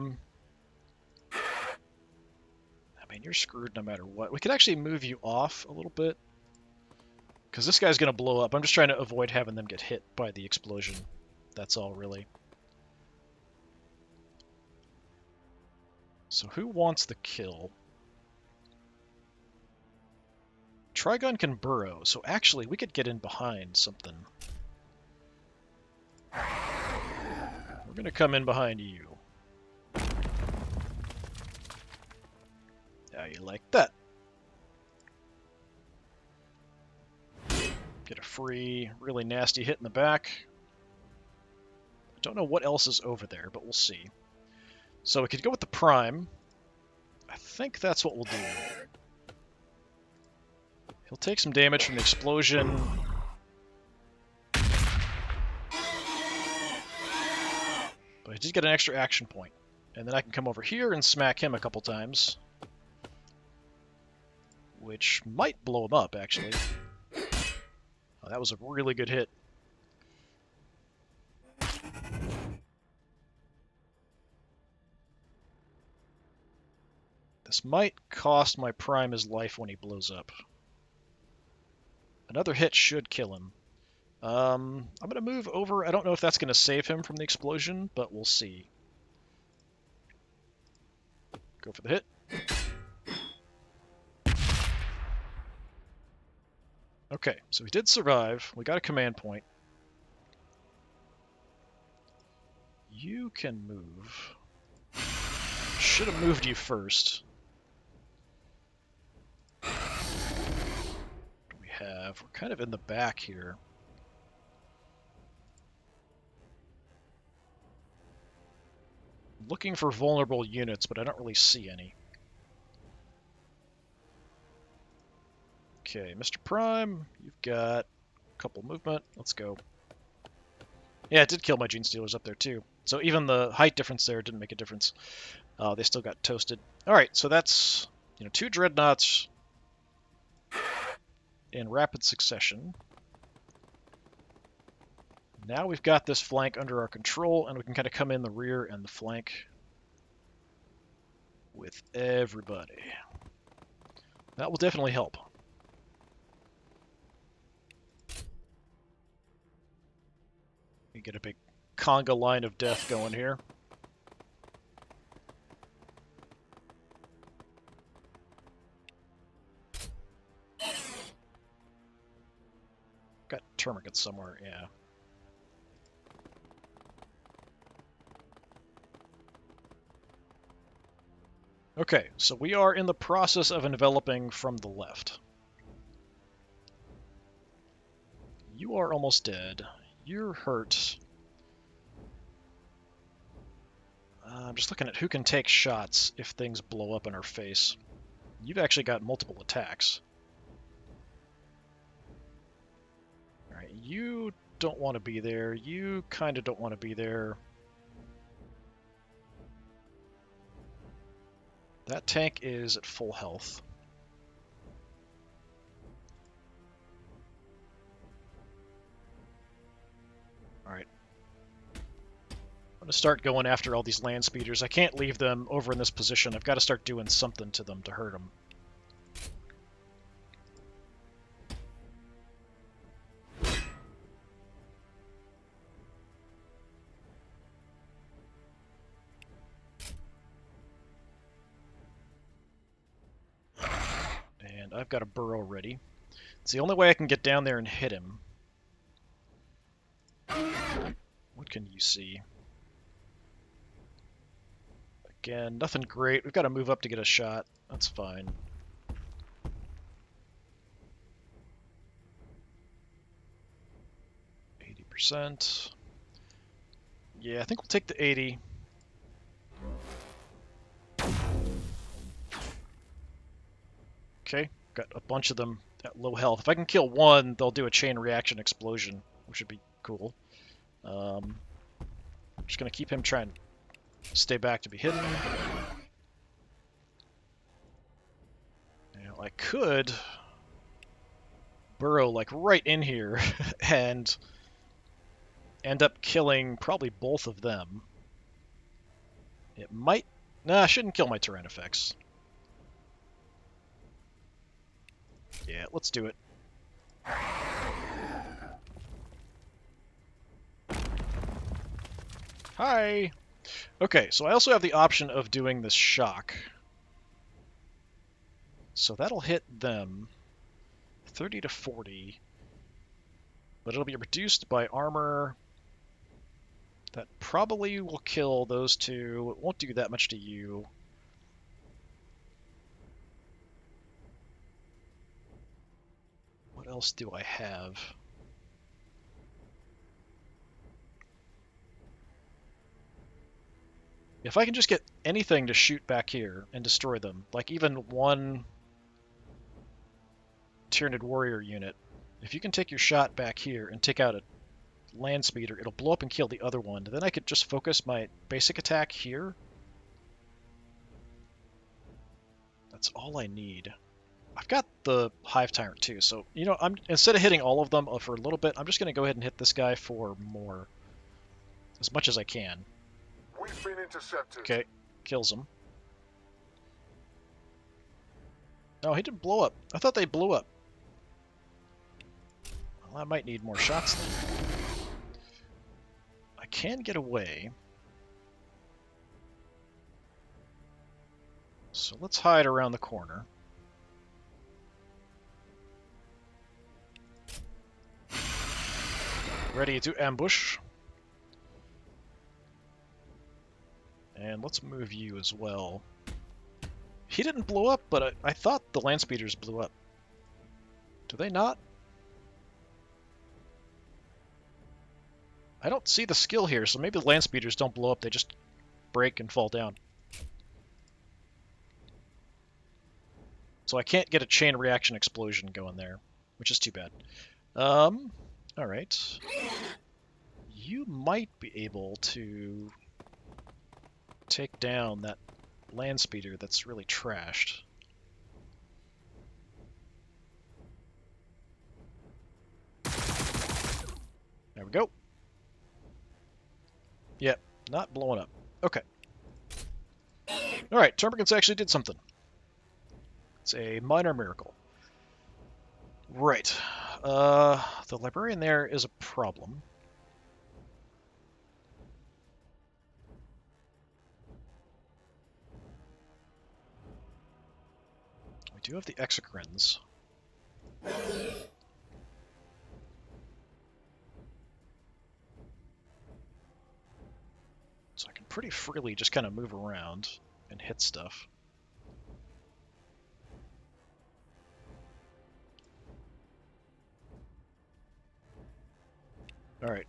mean, you're screwed no matter what. We could actually move you off a little bit, because this guy's going to blow up. I'm just trying to avoid having them get hit by the explosion. That's all, really. So who wants the kill? Trigun can burrow, so actually we could get in behind something. We're going to come in behind you. How you like that? Get a free, really nasty hit in the back. I don't know what else is over there, but we'll see. So we could go with the Prime. I think that's what we'll do. He'll take some damage from the explosion. But he did get an extra action point. And then I can come over here and smack him a couple times. Which might blow him up, actually. Oh, that was a really good hit. This might cost my Prime his life when he blows up. Another hit should kill him. I'm going to move over. I don't know if that's going to save him from the explosion, but we'll see. Go for the hit. Okay, so he did survive. We got a command point. You can move. Should have moved you first. What do we have? We're kind of in the back here. Looking for vulnerable units, but I don't really see any. Okay, Mr. Prime, you've got a couple movement. Let's go. Yeah, it did kill my Gene Stealers up there too. So even the height difference there didn't make a difference. They still got toasted. All right, so that's 2 dreadnoughts in rapid succession. Now we've got this flank under our control, and we can kind of come in the rear and the flank with everybody. That will definitely help. We get a big conga line of death going here. Got termagants somewhere, yeah. Okay, so we are in the process of enveloping from the left. You are almost dead. You're hurt. I'm just looking at who can take shots if things blow up in our face. You've actually got multiple attacks. Alright, you don't want to be there. You kind of don't want to be there. That tank is at full health. Alright. I'm going to start going after all these land speeders. I can't leave them over in this position. I've got to start doing something to them to hurt them. And I've got a burrow ready. It's the only way I can get down there and hit him. What can you see? Again, nothing great. We've got to move up to get a shot. That's fine. %. Yeah, I think we'll take the 80. Okay, got a bunch of them at low health. If I can kill one, they'll do a chain reaction explosion, which would be cool. I'm just going to keep him trying to stay back to be hidden. Now, I could burrow like right in here and end up killing probably both of them. It might... Nah, I shouldn't kill my Tyrannifex. Yeah, let's do it. Hi! Okay, so I also have the option of doing this shock. So that'll hit them 30 to 40. But it'll be reduced by armor. That probably will kill those two. It won't do that much to you. What else do I have? If I can just get anything to shoot back here and destroy them, like even one Tyranid warrior unit, if you can take your shot back here and take out a land speeder, it'll blow up and kill the other one. Then I could just focus my basic attack here. That's all I need. I've got the Hive Tyrant too, so you know, instead of hitting all of them for a little bit, I'm just going to go ahead and hit this guy for more, as much as I can. We've been intercepted. Okay, kills him. No, he didn't blow up. I thought they blew up. Well, I might need more shots then. I can get away. So let's hide around the corner. Ready to ambush. And let's move you as well. He didn't blow up, but I thought the land speeders blew up. Do they not? I don't see the skill here, so maybe the land speeders don't blow up, they just break and fall down. So I can't get a chain reaction explosion going there, which is too bad. Alright. You might be able to take down that land speeder that's really trashed. There we go. Yep, not blowing up. Okay. Alright, Termagants actually did something. It's a minor miracle. Right. The librarian there is a problem. We do have the Exocrines. So I can pretty freely just kind of move around and hit stuff. Alright.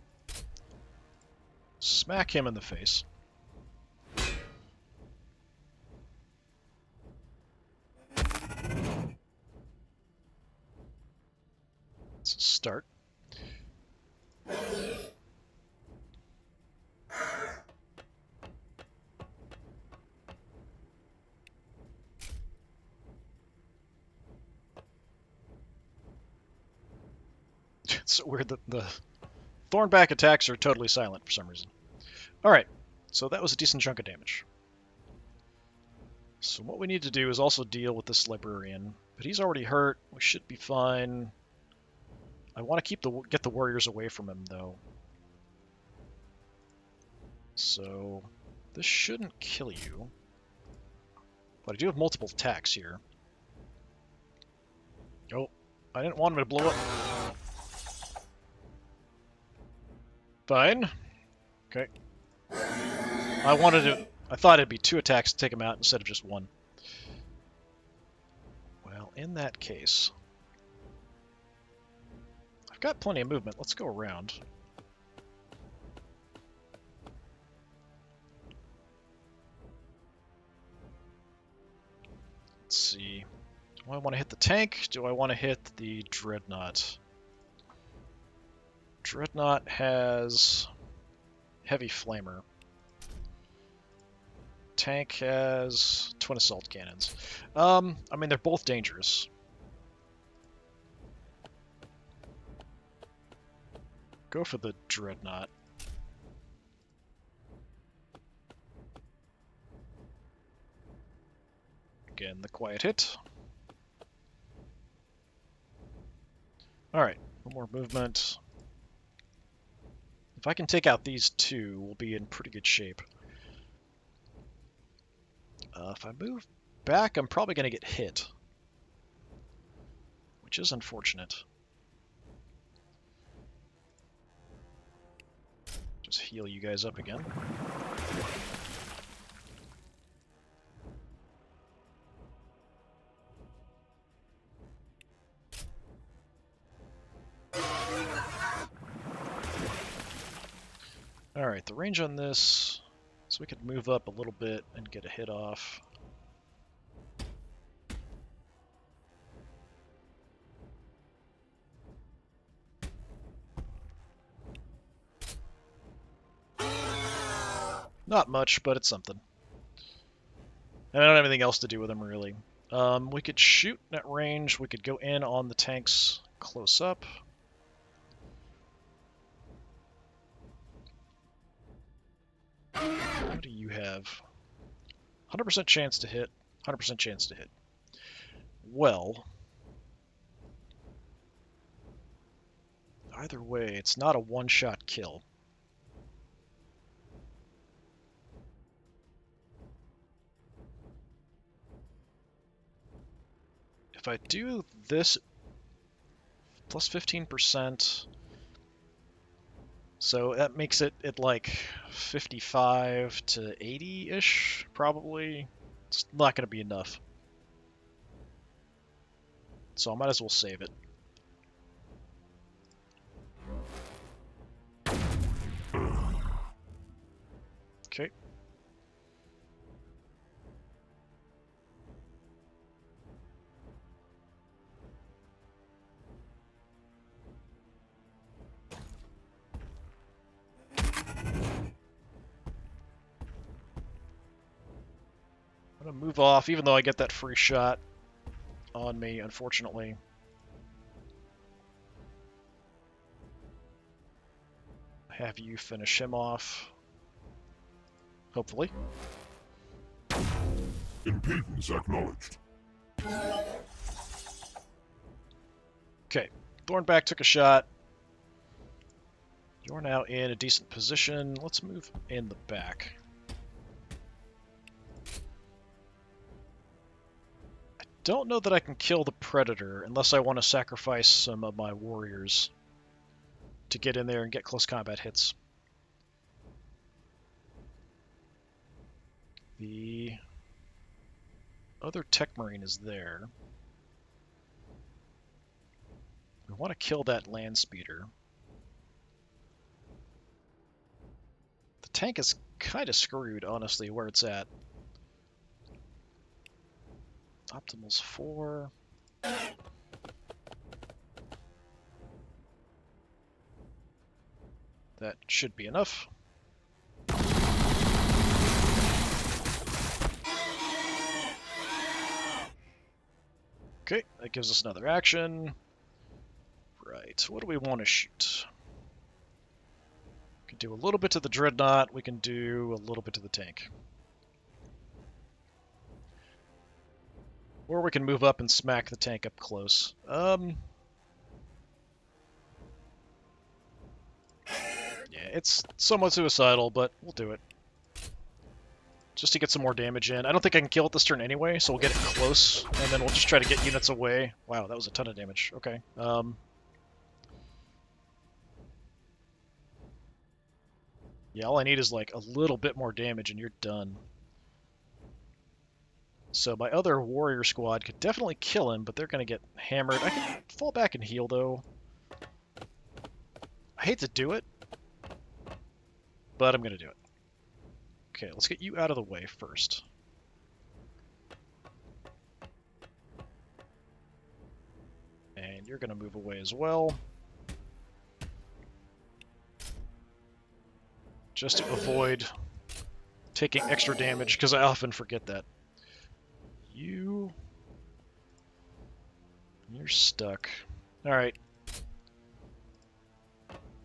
Smack him in the face. It's a start. It's so weird that the Thornback attacks are totally silent for some reason. Alright, so that was a decent chunk of damage. So what we need to do is also deal with this librarian, but he's already hurt. We should be fine. I want to get the warriors away from him though. So this shouldn't kill you, but I do have multiple attacks here. Oh, I didn't want him to blow up. Fine. Okay. I thought it'd be 2 attacks to take him out instead of just 1. Well, in that case, I've got plenty of movement. Let's go around. Let's see. Do I want to hit the tank? Do I want to hit the Dreadnought? Dreadnought has heavy flamer. Tank has twin assault cannons. I mean, they're both dangerous. Go for the Dreadnought. Again, the quiet hit. Alright, one more movement. If I can take out these 2, we'll be in pretty good shape. If I move back, I'm probably going to get hit, which is unfortunate. Just heal you guys up again. Alright, the range on this So we could move up a little bit and get a hit off. Not much, but it's something. And I don't have anything else to do with them, really. We could shoot at range. We could go in on the tanks close up. What do you have? 100% chance to hit. 100% chance to hit. Well, either way, it's not a one-shot kill. If I do this plus 15%, so that makes it at like 55 to 80-ish, probably. It's not going to be enough. So I might as well save it. Okay. I'm going to move off, even though I get that free shot on me, unfortunately. Have you finish him off. Hopefully. Impedance acknowledged. Okay. Thornback took a shot. You're now in a decent position. Let's move in the back. I don't know that I can kill the Predator unless I want to sacrifice some of my warriors to get in there and get close combat hits. The other Tech Marine is there. We want to kill that land speeder. The tank is kind of screwed, honestly, where it's at. Optimal's 4. That should be enough. Okay, that gives us another action. Right, what do we want to shoot? We can do a little bit to the Dreadnought, we can do a little bit to the tank. Or we can move up and smack the tank up close. Yeah, it's somewhat suicidal, but we'll do it. Just to get some more damage in. I don't think I can kill it this turn anyway, so we'll get it close, and then we'll just try to get units away. Wow, that was a ton of damage. Okay. Yeah, all I need is like a little bit more damage and you're done. So my other warrior squad could definitely kill him, but they're going to get hammered. I can fall back and heal, though. I hate to do it, but I'm going to do it. Okay, let's get you out of the way first. And you're going to move away as well. Just to avoid taking extra damage, because I often forget that. You're stuck. Alright.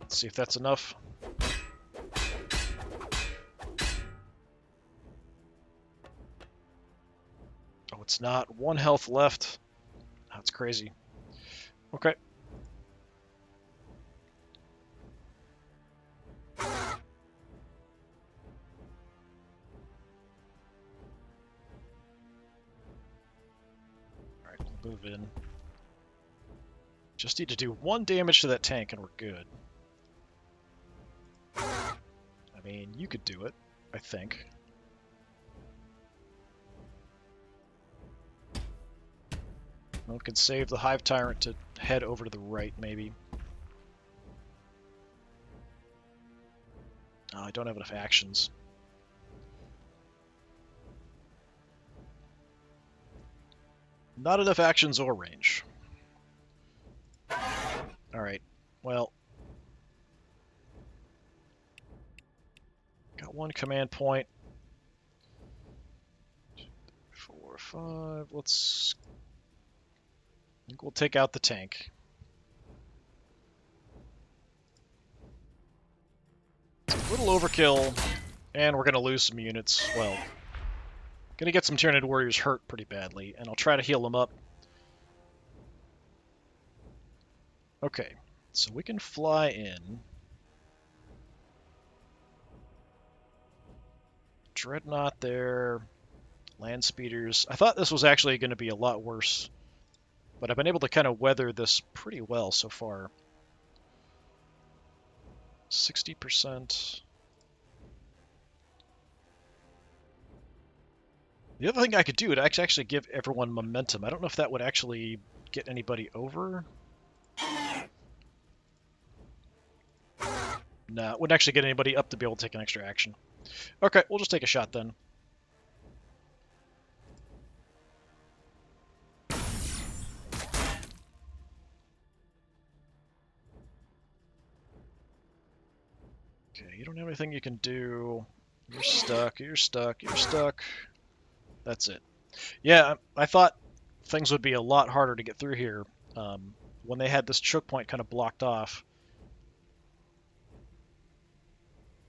Let's see if that's enough. Oh, it's not. 1 health left. That's crazy. Okay. Alright, we'll move in. Just need to do 1 damage to that tank and we're good. I mean, you could do it, I think. One could save the Hive Tyrant to head over to the right, maybe. Oh, I don't have enough actions. Not enough actions or range. Alright, well. Got one command point. 4, 5. Let's. I think we'll take out the tank. It's a little overkill, and we're going to lose some units. Well, going to get some Tyranid warriors hurt pretty badly, and I'll try to heal them up. Okay, so we can fly in. Dreadnought there. Land speeders. I thought this was actually going to be a lot worse, but I've been able to kind of weather this pretty well so far. 60%. The other thing I could do would actually give everyone momentum. I don't know if that would actually get anybody over. Nah, it wouldn't actually get anybody up to be able to take an extra action. Okay, we'll just take a shot then. Okay, you don't have anything you can do. You're stuck, you're stuck, you're stuck. That's it. Yeah, I thought things would be a lot harder to get through here when they had this choke point kind of blocked off.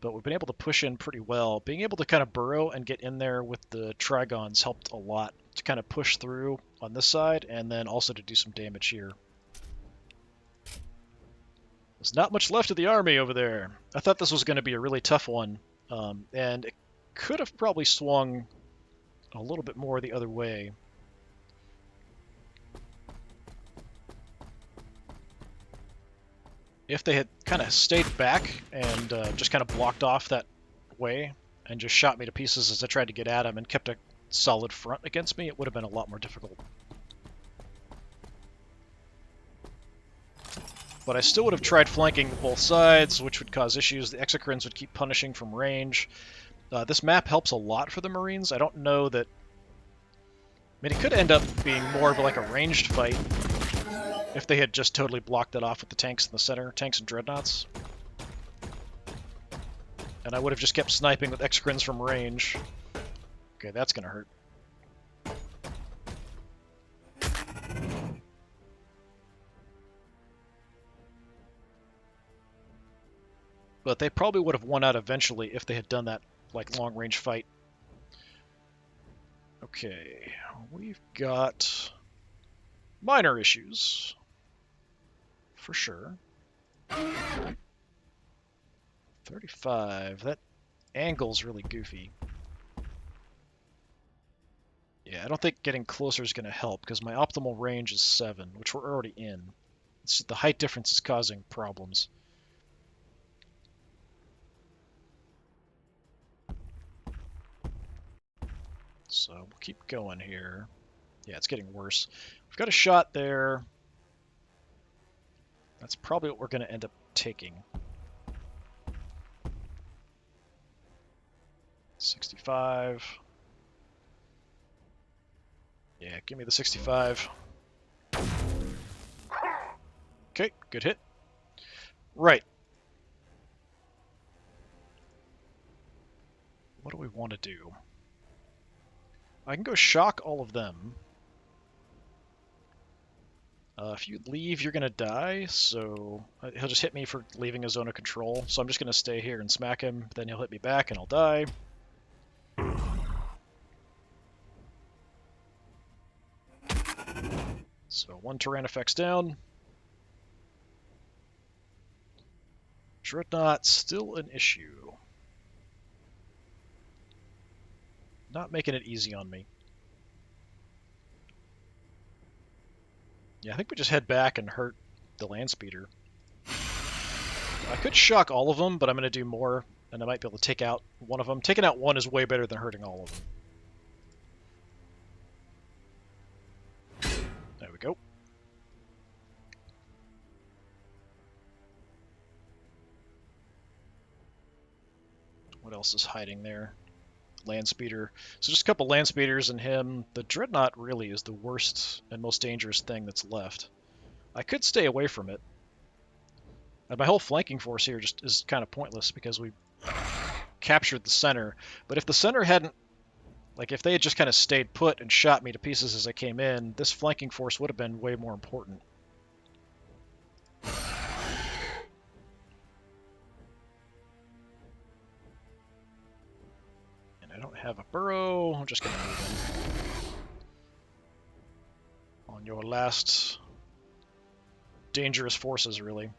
But we've been able to push in pretty well. Being able to kind of burrow and get in there with the Trigons helped a lot to kind of push through on this side and then also to do some damage here. There's not much left of the army over there. I thought this was going to be a really tough one, and it could have probably swung a little bit more the other way. If they had kind of stayed back and just kind of blocked off that way and just shot me to pieces as I tried to get at them and kept a solid front against me, it would have been a lot more difficult. But I still would have tried flanking both sides, which would cause issues. The Exocrines would keep punishing from range. This map helps a lot for the Marines. I don't know that... I mean, it could end up being more of like a ranged fight if they had just totally blocked it off with the tanks in the center, tanks and dreadnoughts. And I would have just kept sniping with Exocrines from range. Okay, that's gonna hurt. But they probably would have won out eventually if they had done that, like, long-range fight. Okay, we've got minor issues, for sure. 35, that angle's really goofy. Yeah, I don't think getting closer is going to help, because my optimal range is 7, which we're already in. It's just the height difference is causing problems. So we'll keep going here. Yeah, it's getting worse. We've got a shot there. That's probably what we're going to end up taking. 65. Yeah, give me the 65. Okay, good hit. Right. What do we want to do? I can go shock all of them. If you leave, you're going to die, so he'll just hit me for leaving a zone of control. So I'm just going to stay here and smack him, then he'll hit me back and I'll die. So one Tyrannifex down. Dreadnought, still an issue. Not making it easy on me. Yeah, I think we just head back and hurt the land speeder. I could shock all of them, but I'm going to do more, and I might be able to take out one of them. Taking out one is way better than hurting all of them. There we go. What else is hiding there? land speeder. So just a couple land speeders and him. The Dreadnought really is the worst and most dangerous thing that's left. I could stay away from it. And my whole flanking force here just is kind of pointless because we captured the center. But if the center hadn't, like if they had just kind of stayed put and shot me to pieces as I came in, this flanking force would have been way more important. And I don't have a burrow. I'm just going to move in. On your last dangerous forces, really.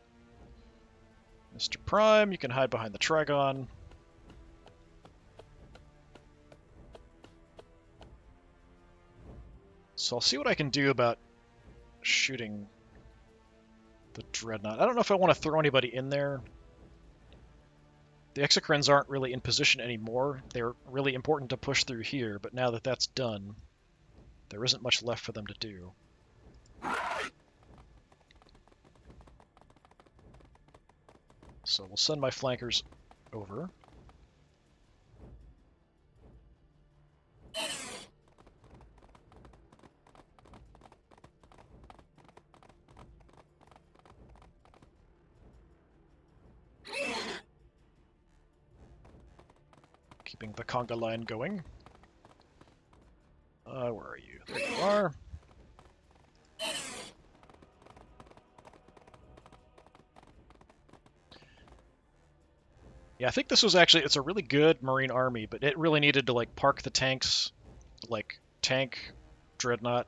Mr. Prime, you can hide behind the Trigon. So I'll see what I can do about shooting the Dreadnought. I don't know if I want to throw anybody in there. The Exocrines aren't really in position anymore. They're really important to push through here, but now that that's done, there isn't much left for them to do. So we'll send my flankers over. Keeping the conga line going. Where are you? There you are. Yeah, I think this was actually, it's a really good Marine army, but it really needed to like park the tanks, like tank, dreadnought,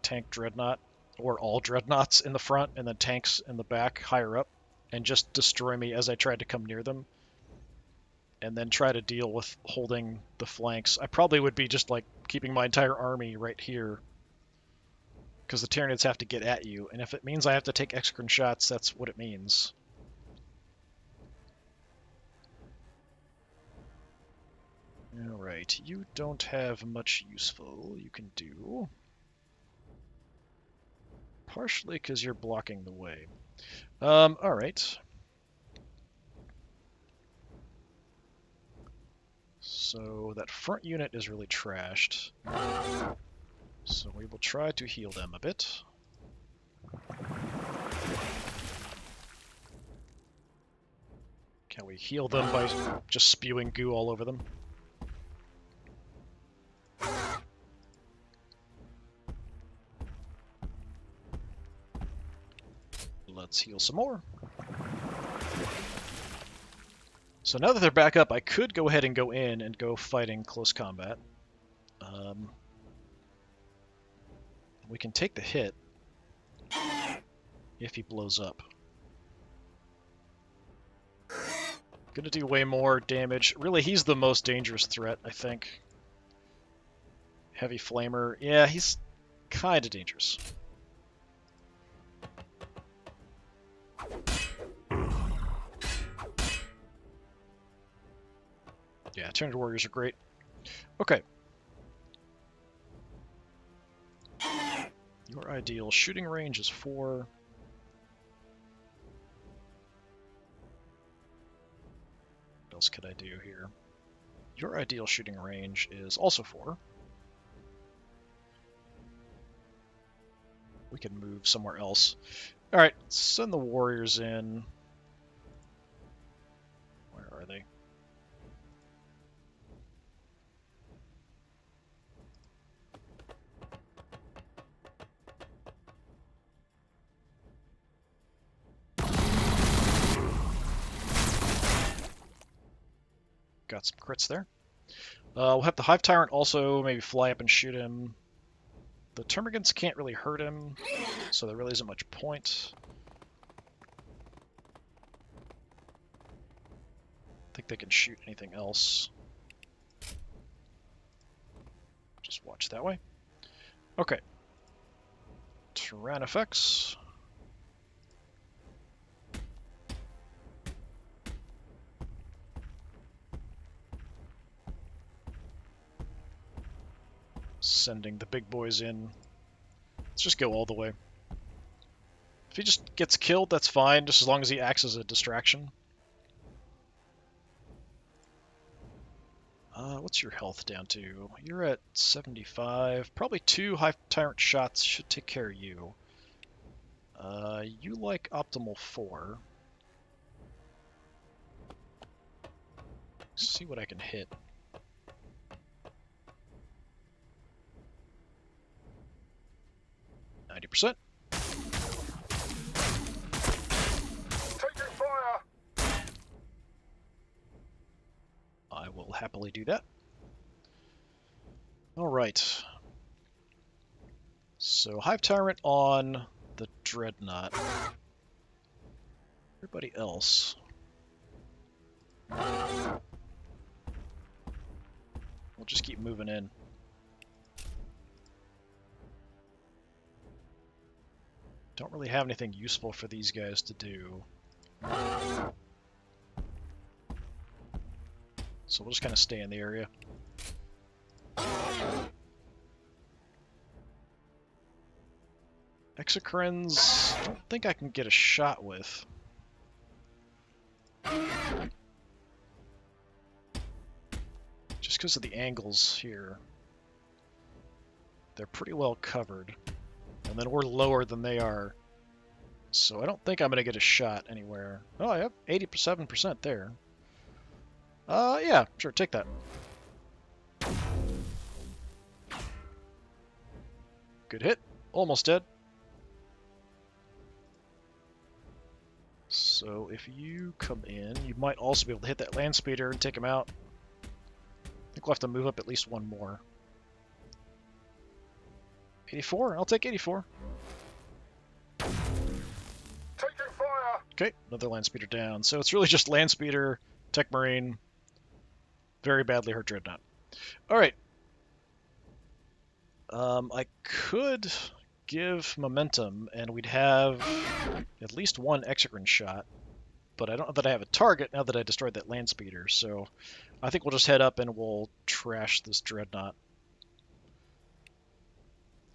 or all dreadnoughts in the front, and then tanks in the back higher up, and just destroy me as I tried to come near them. And then try to deal with holding the flanks. I probably would be just like keeping my entire army right here, because the Tyranids have to get at you, and if it means I have to take exocrine shots, that's what it means. Alright, you don't have much useful you can do. Partially because you're blocking the way. Alright. So that front unit is really trashed. So we will try to heal them a bit. Can we heal them by just spewing goo all over them? Let's heal some more. So now that they're back up, I could go ahead and go in and go fighting close combat. We can take the hit if he blows up. Gonna do way more damage. Really, he's the most dangerous threat, I think. Heavy Flamer. Yeah, he's kind of dangerous. Yeah, Tyranid Warriors are great. Okay. Your ideal shooting range is 4. What else could I do here? Your ideal shooting range is also 4. We can move somewhere else. Alright, send the warriors in. Where are they? Got some crits there. We'll have the Hive Tyrant also maybe fly up and shoot him. The Termagants can't really hurt him, so there really isn't much point. I think they can shoot anything else. Just watch that way. Okay. Tyrannifex. Sending the big boys in. Let's just go all the way. If he just gets killed, that's fine, just as long as he acts as a distraction. What's your health down to? You're at 75. Probably 2 high tyrant shots should take care of you. You like optimal 4. Let's see what I can hit. %. Taking fire! I will happily do that. Alright. So, Hive Tyrant on the Dreadnought. Everybody else. We'll just keep moving in. Don't really have anything useful for these guys to do. So we'll just kind of stay in the area. Exocrines, I don't think I can get a shot with. Just because of the angles here. They're pretty well covered. And then we're lower than they are. So I don't think I'm going to get a shot anywhere. Oh, I have 87% there. Yeah, sure, take that. Good hit. Almost dead. So if you come in, you might also be able to hit that land speeder and take him out. I think we'll have to move up at least one more. 84? I'll take 84. Taking fire! Okay, another land speeder down. So it's really just land speeder, tech marine, very badly hurt dreadnought. Alright. I could give momentum, and we'd have at least one exocrine shot, but I don't know that I have a target now that I destroyed that land speeder, so I think we'll just head up and we'll trash this dreadnought.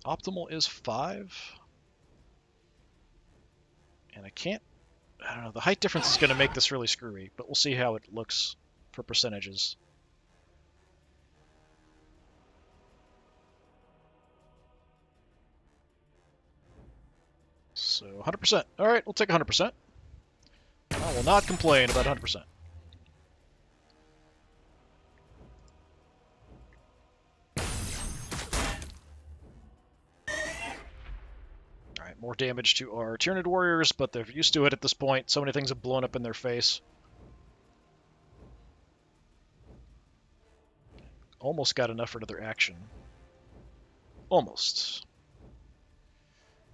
Optimal is 5. And I don't know, the height difference is going to make this really screwy, but we'll see how it looks for percentages. So 100%. All right, we'll take 100%. I will not complain about 100%. Alright, more damage to our Tyranid warriors, but they're used to it at this point. So many things have blown up in their face. Almost got enough for another action. Almost.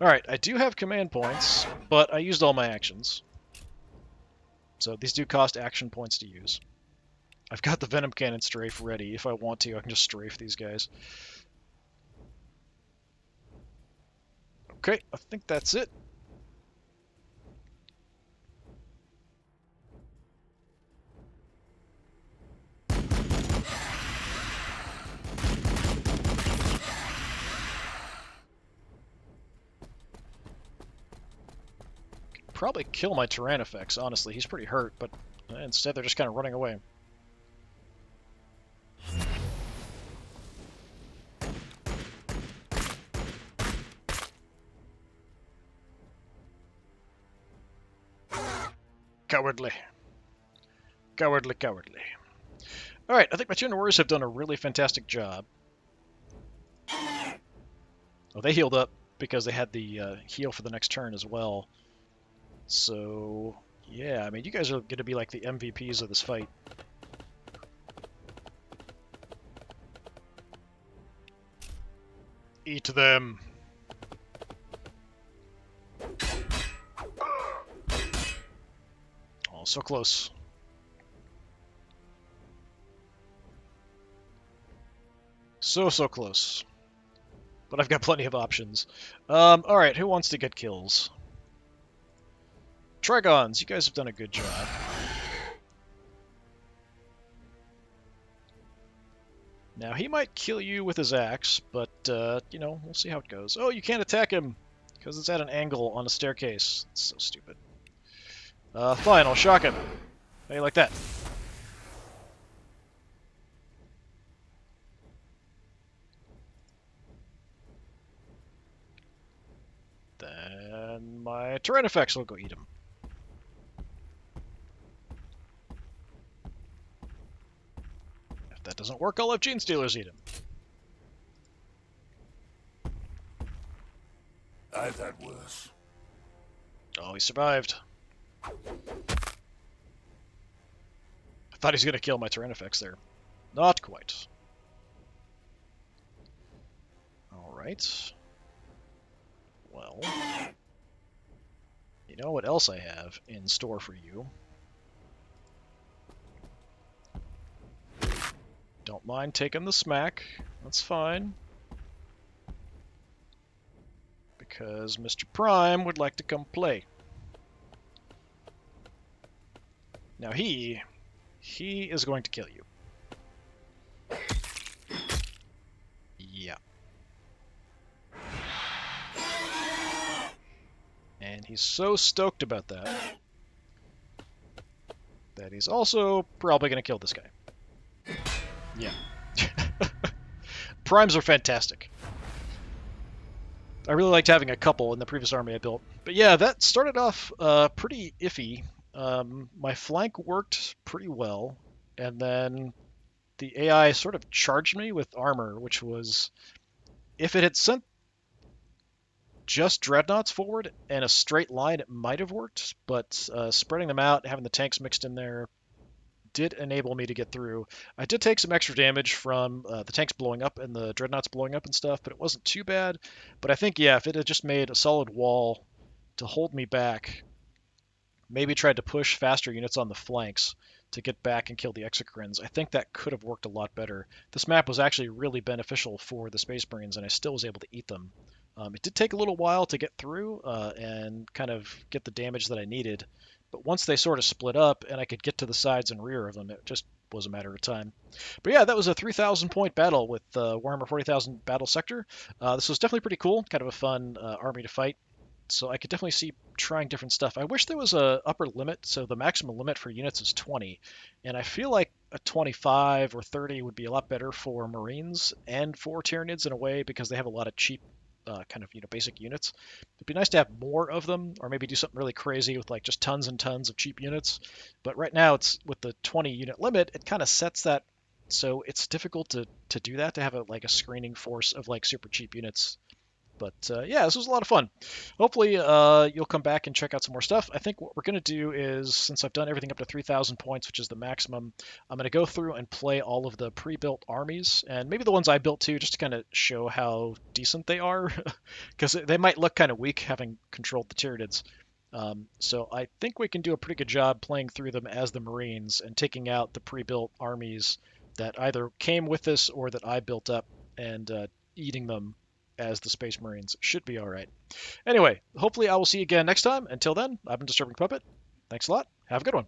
Alright, I do have command points, but I used all my actions. So these do cost action points to use. I've got the Venom Cannon strafe ready. If I want to, I can just strafe these guys. Okay, I think that's it. Probably kill my Tyrannifex, honestly. He's pretty hurt, but instead they're just kind of running away. Cowardly. Cowardly, cowardly. Alright, I think my Tyranid warriors have done a really fantastic job. Oh, they healed up because they had the heal for the next turn as well. So, yeah, I mean, you guys are going to be like the MVPs of this fight. Eat them. Oh, so close. So close. But I've got plenty of options. Alright, who wants to get kills? Trigons, you guys have done a good job. Now, he might kill you with his axe, but, you know, we'll see how it goes. Oh, you can't attack him, because it's at an angle on a staircase. It's so stupid. Fine, I'll shock him. How you like that? Tyrannifex will go eat him. If that doesn't work, I'll have Gene Stealers eat him. I've had worse. Oh, he survived. I thought he was going to kill my Tyrannifex there. Not quite. Alright. Well, you know what else I have in store for you? Don't mind taking the smack. That's fine. Because Mr. Prime would like to come play. Now he is going to kill you. Yeah. And he's so stoked about that he's also probably going to kill this guy. Yeah. Primes are fantastic. I really liked having a couple in the previous army I built. But yeah, that started off pretty iffy. My flank worked pretty well, and then the AI sort of charged me with armor, which was, if it had sent just dreadnoughts forward and a straight line, it might have worked, but spreading them out, having the tanks mixed in there, did enable me to get through. I did take some extra damage from the tanks blowing up and the dreadnoughts blowing up and stuff, but it wasn't too bad. But I think, yeah, if it had just made a solid wall to hold me back, maybe tried to push faster units on the flanks to get back and kill the Exocrines, I think that could have worked a lot better. This map was actually really beneficial for the Space Marines, and I still was able to eat them. It did take a little while to get through and kind of get the damage that I needed, but once they sort of split up and I could get to the sides and rear of them, it just was a matter of time. But yeah, that was a 3,000 point battle with Warhammer 40,000 Battlesector. This was definitely pretty cool, kind of a fun army to fight. So I could definitely see trying different stuff. I wish there was a upper limit, so the maximum limit for units is 20, and I feel like a 25 or 30 would be a lot better for Marines and for Tyranids in a way, because they have a lot of cheap kind of basic units. It'd be nice to have more of them, or maybe do something really crazy with like just tons and tons of cheap units. But right now, it's with the 20 unit limit, it kind of sets that, so it's difficult to do that, to have like a screening force of like super cheap units. But yeah, this was a lot of fun. Hopefully you'll come back and check out some more stuff. I think what we're going to do is, since I've done everything up to 3,000 points, which is the maximum, I'm going to go through and play all of the pre-built armies, and maybe the ones I built too, just to kind of show how decent they are, because they might look kind of weak having controlled the Tyranids. So I think we can do a pretty good job playing through them as the Marines and taking out the pre-built armies that either came with this or that I built up, and eating them as the Space Marines. Should be all right. Anyway, hopefully I will see you again next time. Until then, I've been Disturbing Puppet. Thanks a lot. Have a good one.